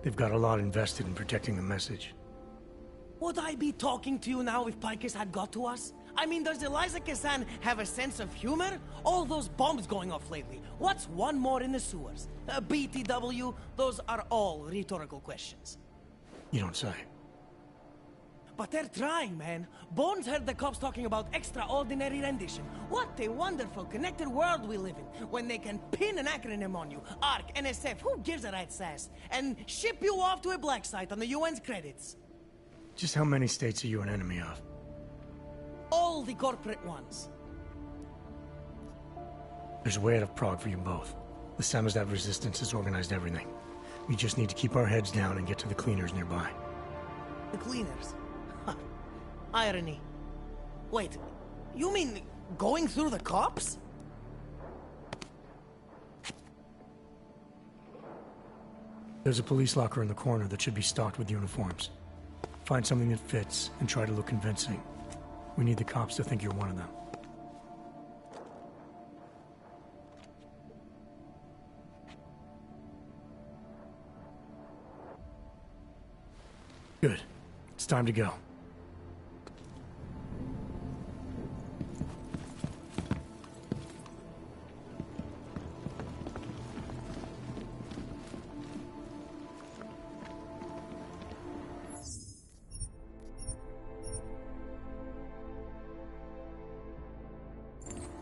They've got a lot invested in protecting the message. Would I be talking to you now if Picus had got to us? I mean, does Eliza Kazan have a sense of humor? All those bombs going off lately. What's one more in the sewers? BTW? Those are all rhetorical questions. You don't say. But they're trying, man. Bones heard the cops talking about extraordinary rendition. What a wonderful, connected world we live in, when they can pin an acronym on you, ARC, NSF, who gives a rat's ass, and ship you off to a black site on the UN's credits. Just how many states are you an enemy of? All the corporate ones. There's a way out of Prague for you both. The Samizdat Resistance has organized everything. We just need to keep our heads down and get to the cleaners nearby. The cleaners? Irony. Wait, you mean going through the cops? There's a police locker in the corner that should be stocked with uniforms. Find something that fits and try to look convincing. We need the cops to think you're one of them. Good. It's time to go.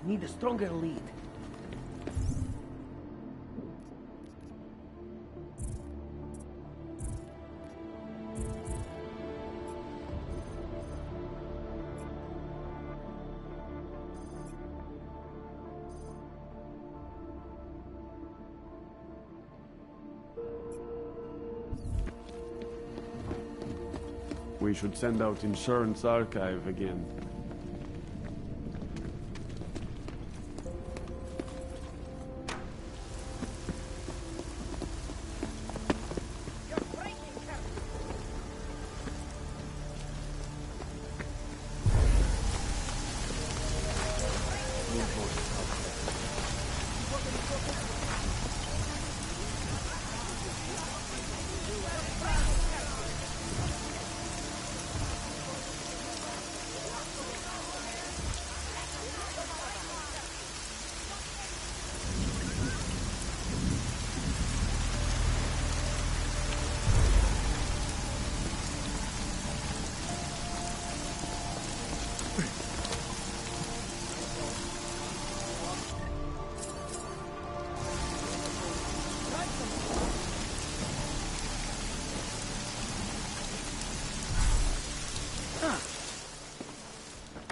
Need a stronger lead. We should send out Insurance Archive again.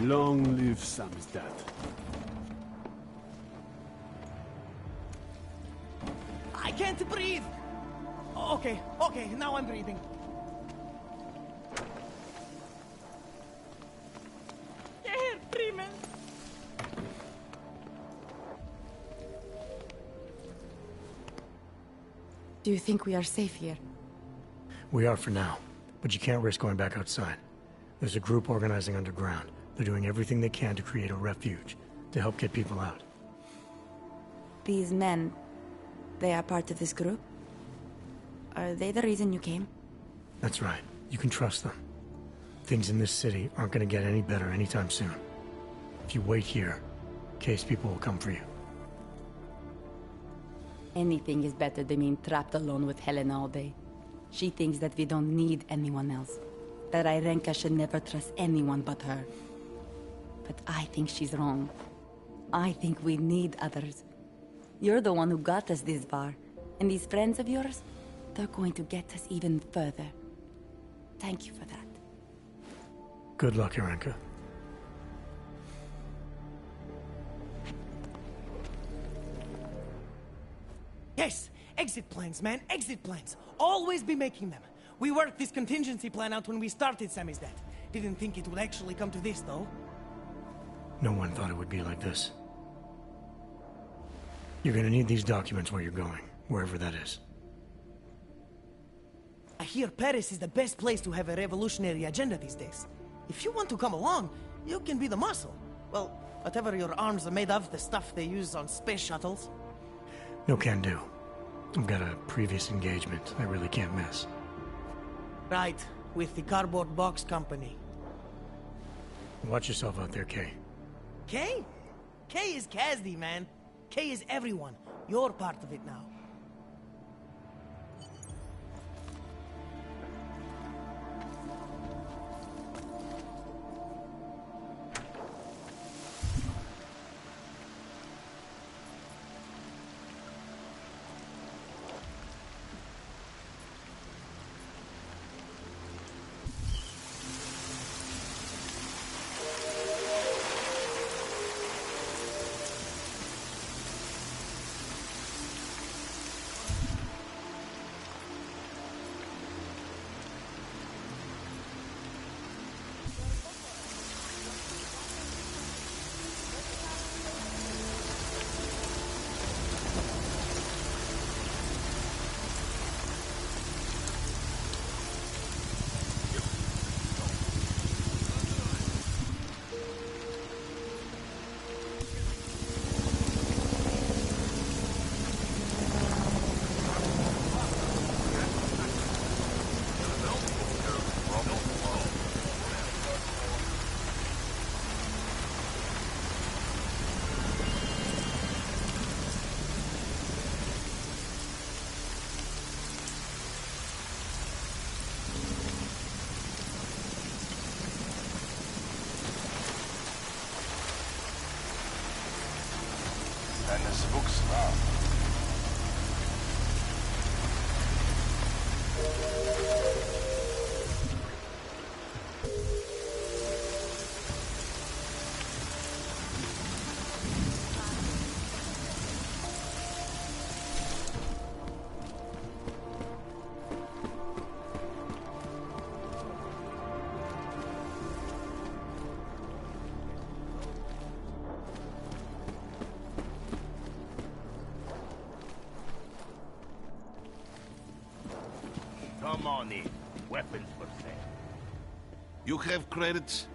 Long live Samizdat. I can't breathe! Okay, now I'm breathing. Do you think we are safe here? We are for now, but you can't risk going back outside. There's a group organizing underground. They're doing everything they can to create a refuge, to help get people out. These men, they are part of this group? Are they the reason you came? That's right. You can trust them. Things in this city aren't gonna get any better anytime soon. If you wait here, Case people will come for you. Anything is better than being trapped alone with Helena all day. She thinks that we don't need anyone else. That Irenka should never trust anyone but her. But I think she's wrong. I think we need others. You're the one who got us this far. And these friends of yours, they're going to get us even further. Thank you for that. Good luck, Irenka. Yes! Exit plans, man! Exit plans! Always be making them! We worked this contingency plan out when we started Samizdat. Didn't think it would actually come to this, though. No one thought it would be like this. You're gonna need these documents where you're going, wherever that is. I hear Paris is the best place to have a revolutionary agenda these days. If you want to come along, you can be the muscle. Well, whatever your arms are made of, the stuff they use on space shuttles. No can do. I've got a previous engagement I really can't miss. Right, with the cardboard box company. Watch yourself out there, Kay. Kay? Kay is Kazdi, man. Kay is everyone. You're part of it now. Deines Wuchs war. Come on in. Weapons for sale. You have credits?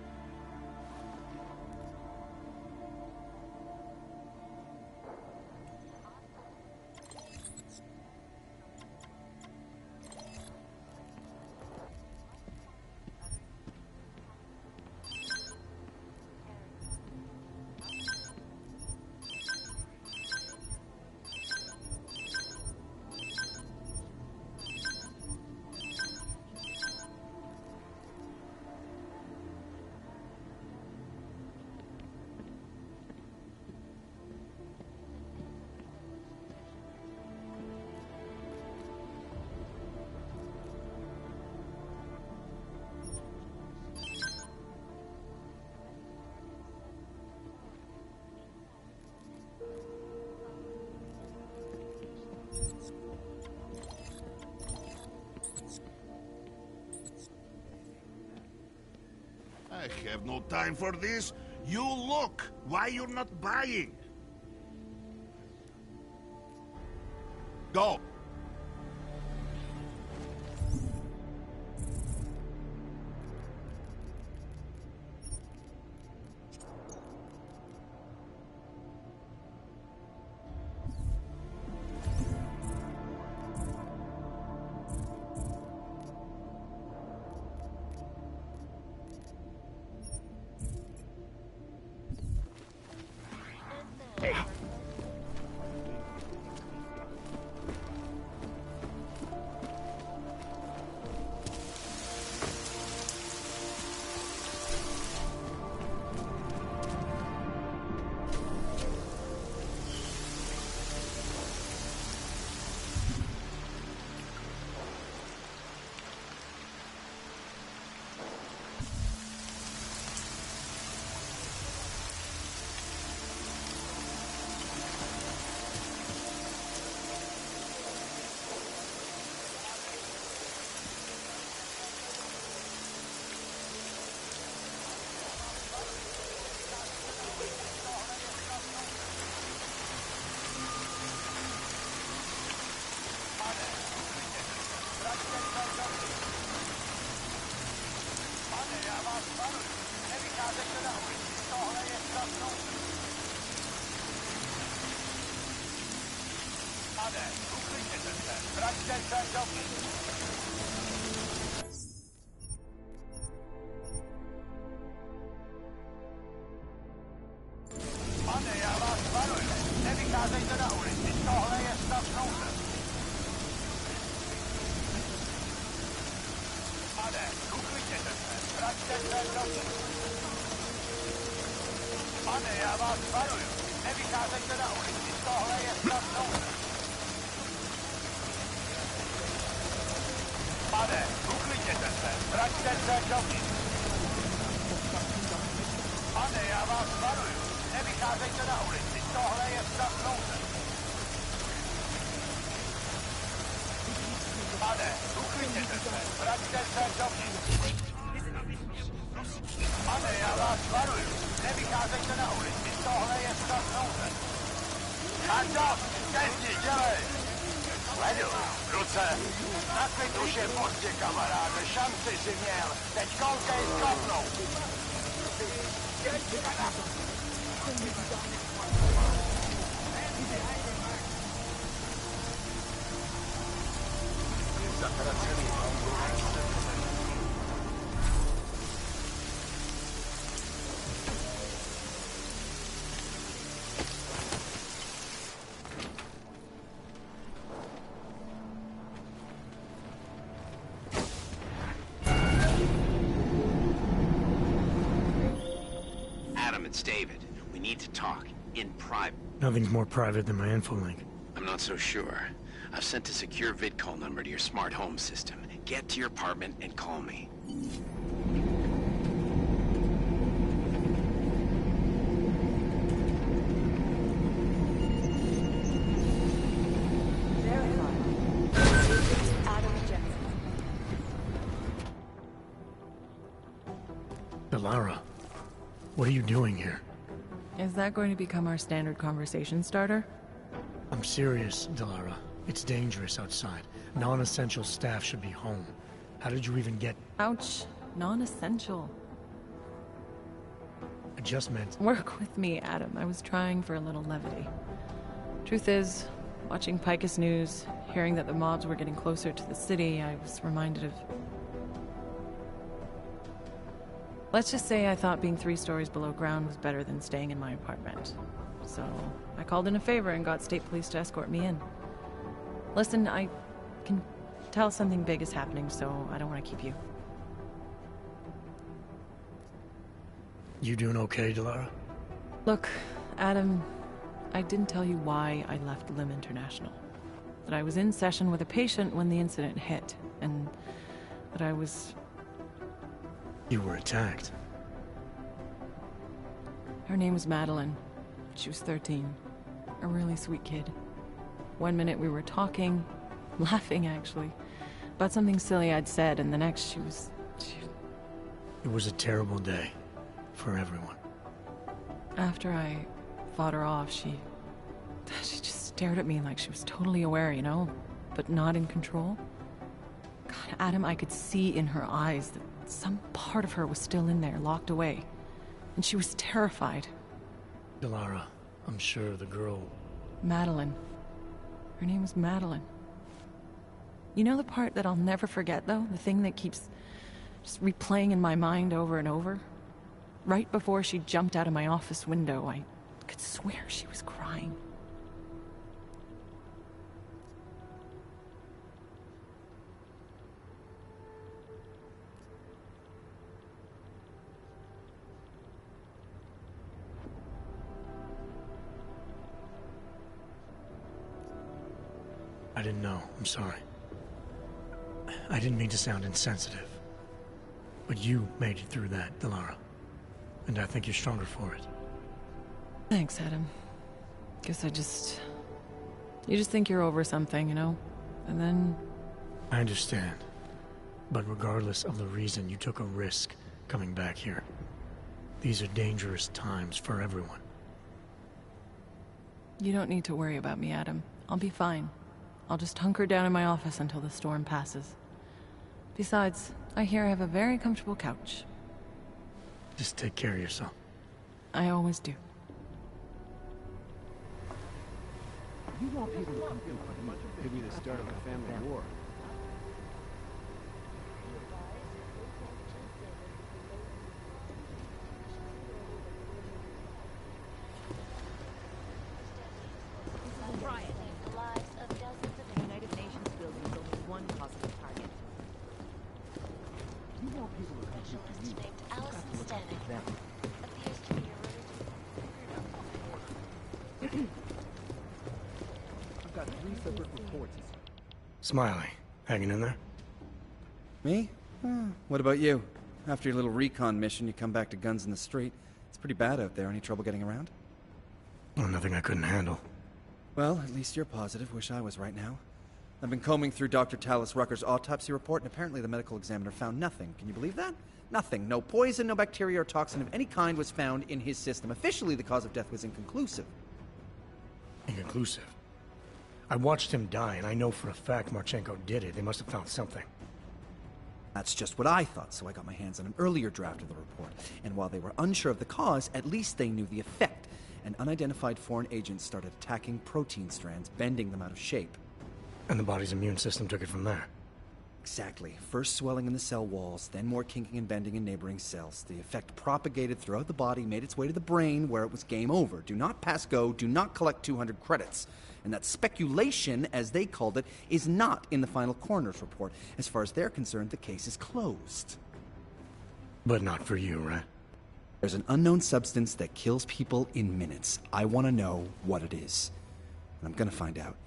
I have no time for this. You look. Why you're not buying? Go. It's David. We need to talk. In private. Nothing's more private than my info link. I'm not so sure. I've sent a secure vid-call number to your smart home system. Get to your apartment and call me. Delara, what are you doing here? Is that going to become our standard conversation starter? I'm serious, Delara. It's dangerous outside. Non-essential staff should be home. How did you even get... Ouch. Non-essential. I just meant... Work with me, Adam. I was trying for a little levity. Truth is, watching Picus News, hearing that the mobs were getting closer to the city, I was reminded of... Let's just say I thought being 3 stories below ground was better than staying in my apartment. So, I called in a favor and got state police to escort me in. Listen, I can tell something big is happening, so I don't want to keep you. You doing okay, Delara? Look, Adam, I didn't tell you why I left Lim International. That I was in session with a patient when the incident hit, and that I was... You were attacked. Her name was Madeline. She was 13. A really sweet kid. One minute we were talking, laughing actually, about something silly I'd said, and the next she It was a terrible day for everyone. After I fought her off, she just stared at me like she was totally aware, you know, but not in control. God, Adam, I could see in her eyes that some part of her was still in there, locked away. And she was terrified. Delara, I'm sure the girl... Madeline. Her name was Madeline. You know the part that I'll never forget, though? The thing that keeps just replaying in my mind over and over? Right before she jumped out of my office window, I could swear she was crying. I didn't know. I'm sorry. I didn't mean to sound insensitive. But you made it through that, Delara. And I think you're stronger for it. Thanks, Adam. Guess you just think you're over something, you know? And then... I understand. But regardless of the reason, you took a risk coming back here. These are dangerous times for everyone. You don't need to worry about me, Adam. I'll be fine. I'll just hunker down in my office until the storm passes. Besides, I hear I have a very comfortable couch. Just take care of yourself. I always do. You want people to come in, could be the start of a family war. Smiley, hanging in there? Me? What about you? After your little recon mission, you come back to guns in the street. It's pretty bad out there. Any trouble getting around? Oh, nothing I couldn't handle. Well, at least you're positive. Wish I was right now. I've been combing through Dr. Talis Rucker's autopsy report, and apparently the medical examiner found nothing. Can you believe that? Nothing. No poison, no bacteria or toxin of any kind was found in his system. Officially, the cause of death was inconclusive. Inconclusive? I watched him die, and I know for a fact Marchenko did it. They must have found something. That's just what I thought, so I got my hands on an earlier draft of the report. And while they were unsure of the cause, at least they knew the effect. An unidentified foreign agent started attacking protein strands, bending them out of shape. And the body's immune system took it from there. Exactly. First swelling in the cell walls, then more kinking and bending in neighboring cells. The effect propagated throughout the body, made its way to the brain, where it was game over. Do not pass go, do not collect 200 credits. And that speculation, as they called it, is not in the final coroner's report. As far as they're concerned, the case is closed. But not for you, right? There's an unknown substance that kills people in minutes. I want to know what it is. And I'm gonna find out.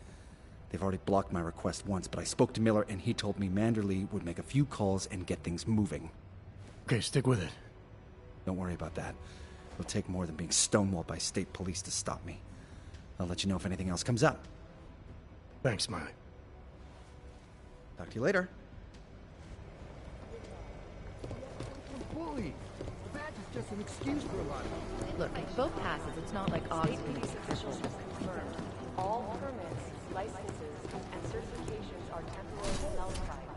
They've already blocked my request once, but I spoke to Miller and he told me Manderley would make a few calls and get things moving. Okay, stick with it. Don't worry about that. It'll take more than being stonewalled by state police to stop me. I'll let you know if anything else comes up. Thanks, Smiley. Talk to you later. Bully! The badge is just an excuse for a lot of them. Look, if vote passes, it's not like Oz being official. All permits, licenses, and certifications are temporarily nullified.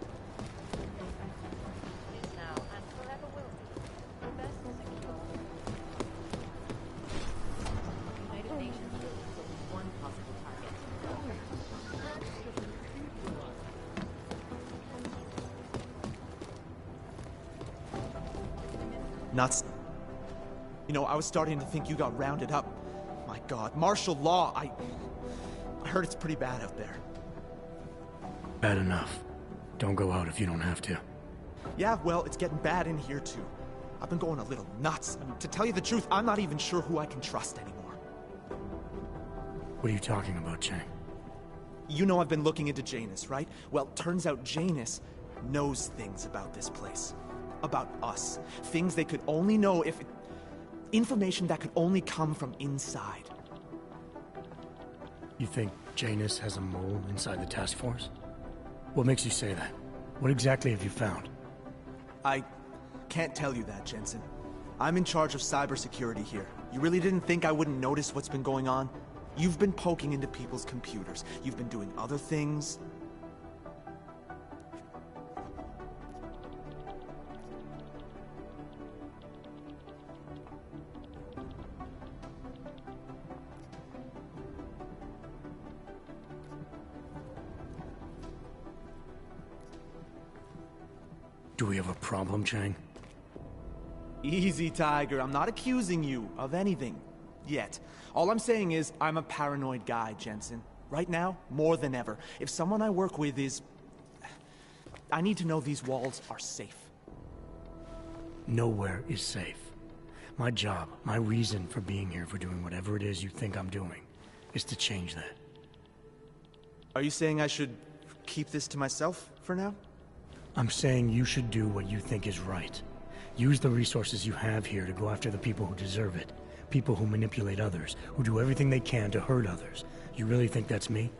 It is now and forever will be the best secure. United Nations with one possible target. Nuts. You know, I was starting to think you got rounded up. My God, martial law, I heard it's pretty bad out there. Bad enough. Don't go out if you don't have to. Yeah, well, it's getting bad in here too. I've been going a little nuts. I mean, to tell you the truth, I'm not even sure who I can trust anymore. What are you talking about, Chang? You know I've been looking into Janus, right? Well, turns out Janus knows things about this place. About us. Things they could only know if... Information that could only come from inside. You think Janus has a mole inside the task force? What makes you say that? What exactly have you found? I can't tell you that, Jensen. I'm in charge of cybersecurity here. You really didn't think I wouldn't notice what's been going on? You've been poking into people's computers. You've been doing other things. Do we have a problem, Chang? Easy, Tiger. I'm not accusing you of anything. Yet. All I'm saying is, I'm a paranoid guy, Jensen. Right now, more than ever. If someone I work with is... I need to know these walls are safe. Nowhere is safe. My job, my reason for being here, for doing whatever it is you think I'm doing, is to change that. Are you saying I should keep this to myself for now? I'm saying you should do what you think is right. Use the resources you have here to go after the people who deserve it. People who manipulate others, who do everything they can to hurt others. You really think that's me?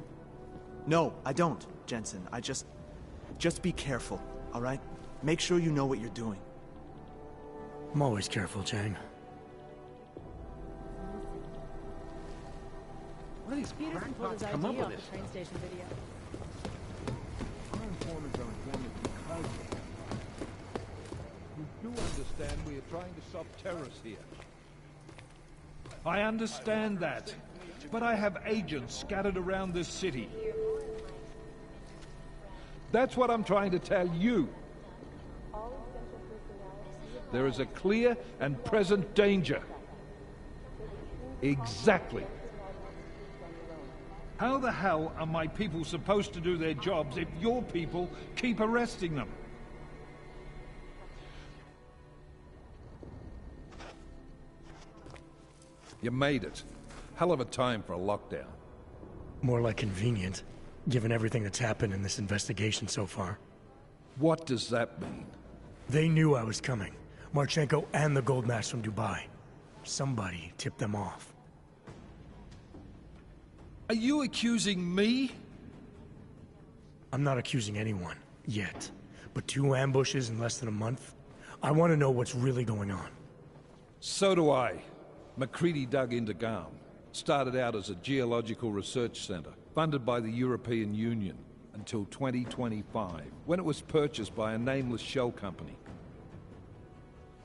No, I don't, Jensen. Just be careful, all right? Make sure you know what you're doing. I'm always careful, Chang. What are these crackpots come up with this? Train station video. Our informants are informing because you do understand we are trying to stop terrorists here. I understand that, but I have agents scattered around this city. That's what I'm trying to tell you. There is a clear and present danger. Exactly. How the hell are my people supposed to do their jobs if your people keep arresting them? You made it. Hell of a time for a lockdown. More like convenient, given everything that's happened in this investigation so far. What does that mean? They knew I was coming. Marchenko and the gold mask from Dubai. Somebody tipped them off. Are you accusing me? I'm not accusing anyone, yet. But 2 ambushes in less than a month? I want to know what's really going on. So do I. McCready dug into Garm. Started out as a geological research center, funded by the European Union, until 2025, when it was purchased by a nameless shell company.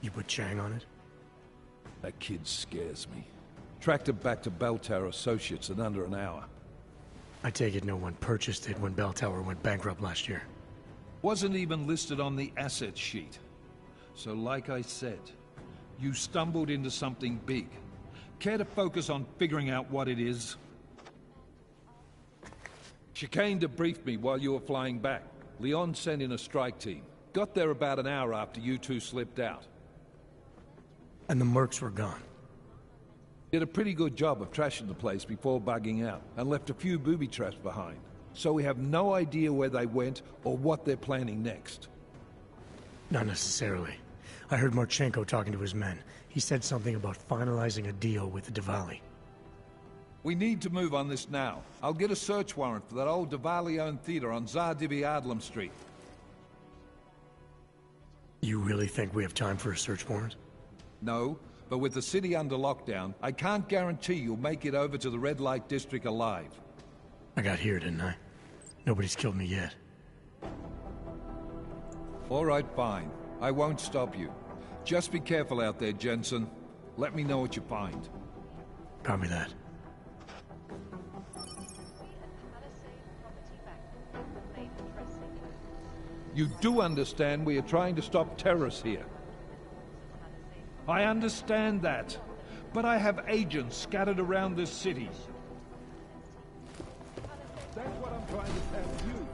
You put Chang on it? That kid scares me. Tracked it back to Bell Tower Associates in under an hour. I take it no one purchased it when Bell Tower went bankrupt last year. Wasn't even listed on the asset sheet. So like I said, you stumbled into something big. Care to focus on figuring out what it is? Chicane debriefed me while you were flying back. Leon sent in a strike team. Got there about an hour after you two slipped out. And the mercs were gone. Did a pretty good job of trashing the place before bugging out, and left a few booby traps behind. So we have no idea where they went or what they're planning next. Not necessarily. I heard Marchenko talking to his men. He said something about finalizing a deal with the Diwali. We need to move on this now. I'll get a search warrant for that old Diwali-owned theater on Tsar Divi Adlam Street. You really think we have time for a search warrant? No, but with the city under lockdown, I can't guarantee you'll make it over to the red light district alive. I got here, didn't I? Nobody's killed me yet. All right, fine. I won't stop you. Just be careful out there, Jensen. Let me know what you find. Copy that. You do understand we are trying to stop terrorists here. I understand that, but I have agents scattered around this city. That's what I'm trying to tell you.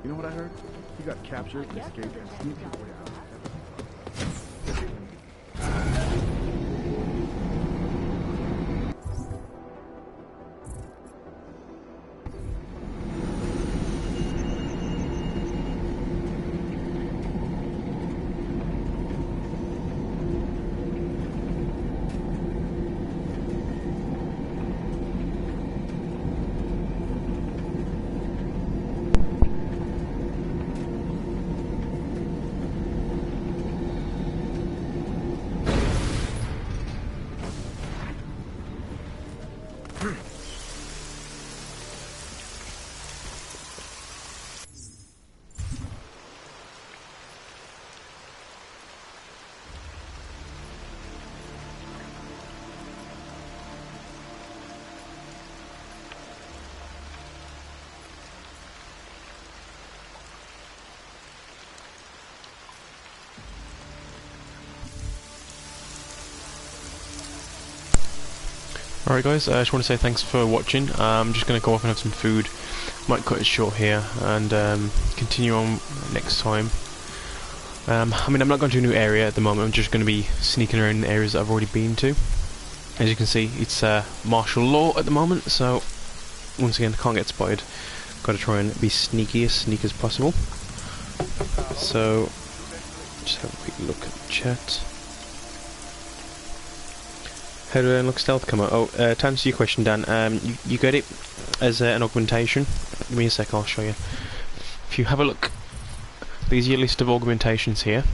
You know what I heard? He got captured and escaped and sneaked his way out. Alright guys, I just want to say thanks for watching. I'm just going to go off and have some food. Might cut it short here and continue on next time. I mean, I'm not going to a new area at the moment. I'm just going to be sneaking around in the areas that I've already been to. As you can see, it's martial law at the moment, so once again, can't get spotted. Got to try and be sneaky as possible. So, just have a quick look at the chat. How do I unlock stealth camo? Oh, to answer your question, Dan, you get it as an augmentation. Give me a sec, I'll show you. If you have a look, these are your list of augmentations here,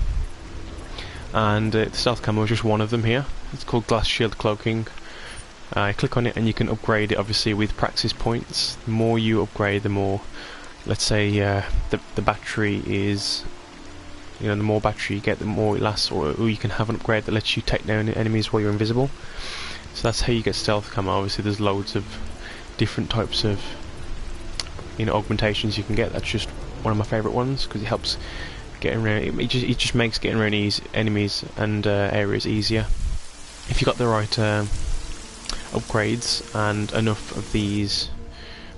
and the stealth camo is just one of them here. It's called glass shield cloaking. Click on it and you can upgrade it, obviously with praxis points. The more you upgrade, the more, let's say the battery is, you know, the more battery you get, the more it lasts, or you can have an upgrade that lets you take down enemies while you're invisible. So that's how you get stealth camo. Obviously there's loads of different types of, you know, augmentations you can get. That's just one of my favourite ones because it helps getting around. It just makes getting around enemies and areas easier if you got the right upgrades and enough of these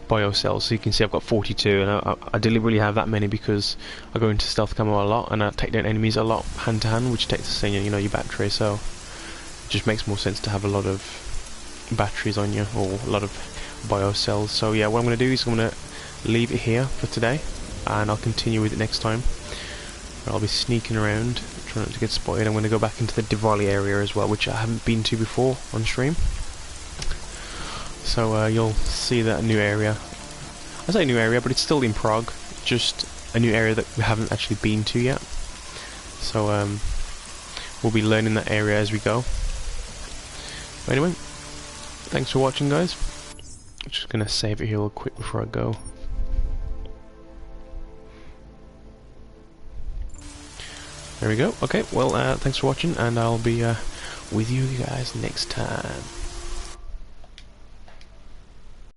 bio cells. So you can see I've got 42, and I deliberately have that many because I go into stealth camo a lot and I take down enemies a lot hand to hand, which takes, you know, your battery. So it just makes more sense to have a lot of batteries on you, or a lot of bio cells. So yeah, what I'm going to do is I'm going to leave it here for today, and I'll continue with it next time. I'll be sneaking around, trying not to get spotted. I'm going to go back into the Diwali area as well, which I haven't been to before on stream. So you'll see that new area. I say new area, but it's still in Prague, just a new area that we haven't actually been to yet. So we'll be learning that area as we go. But anyway, thanks for watching, guys. I'm just going to save it here real quick before I go. There we go. Okay, well, thanks for watching, and I'll be with you guys next time.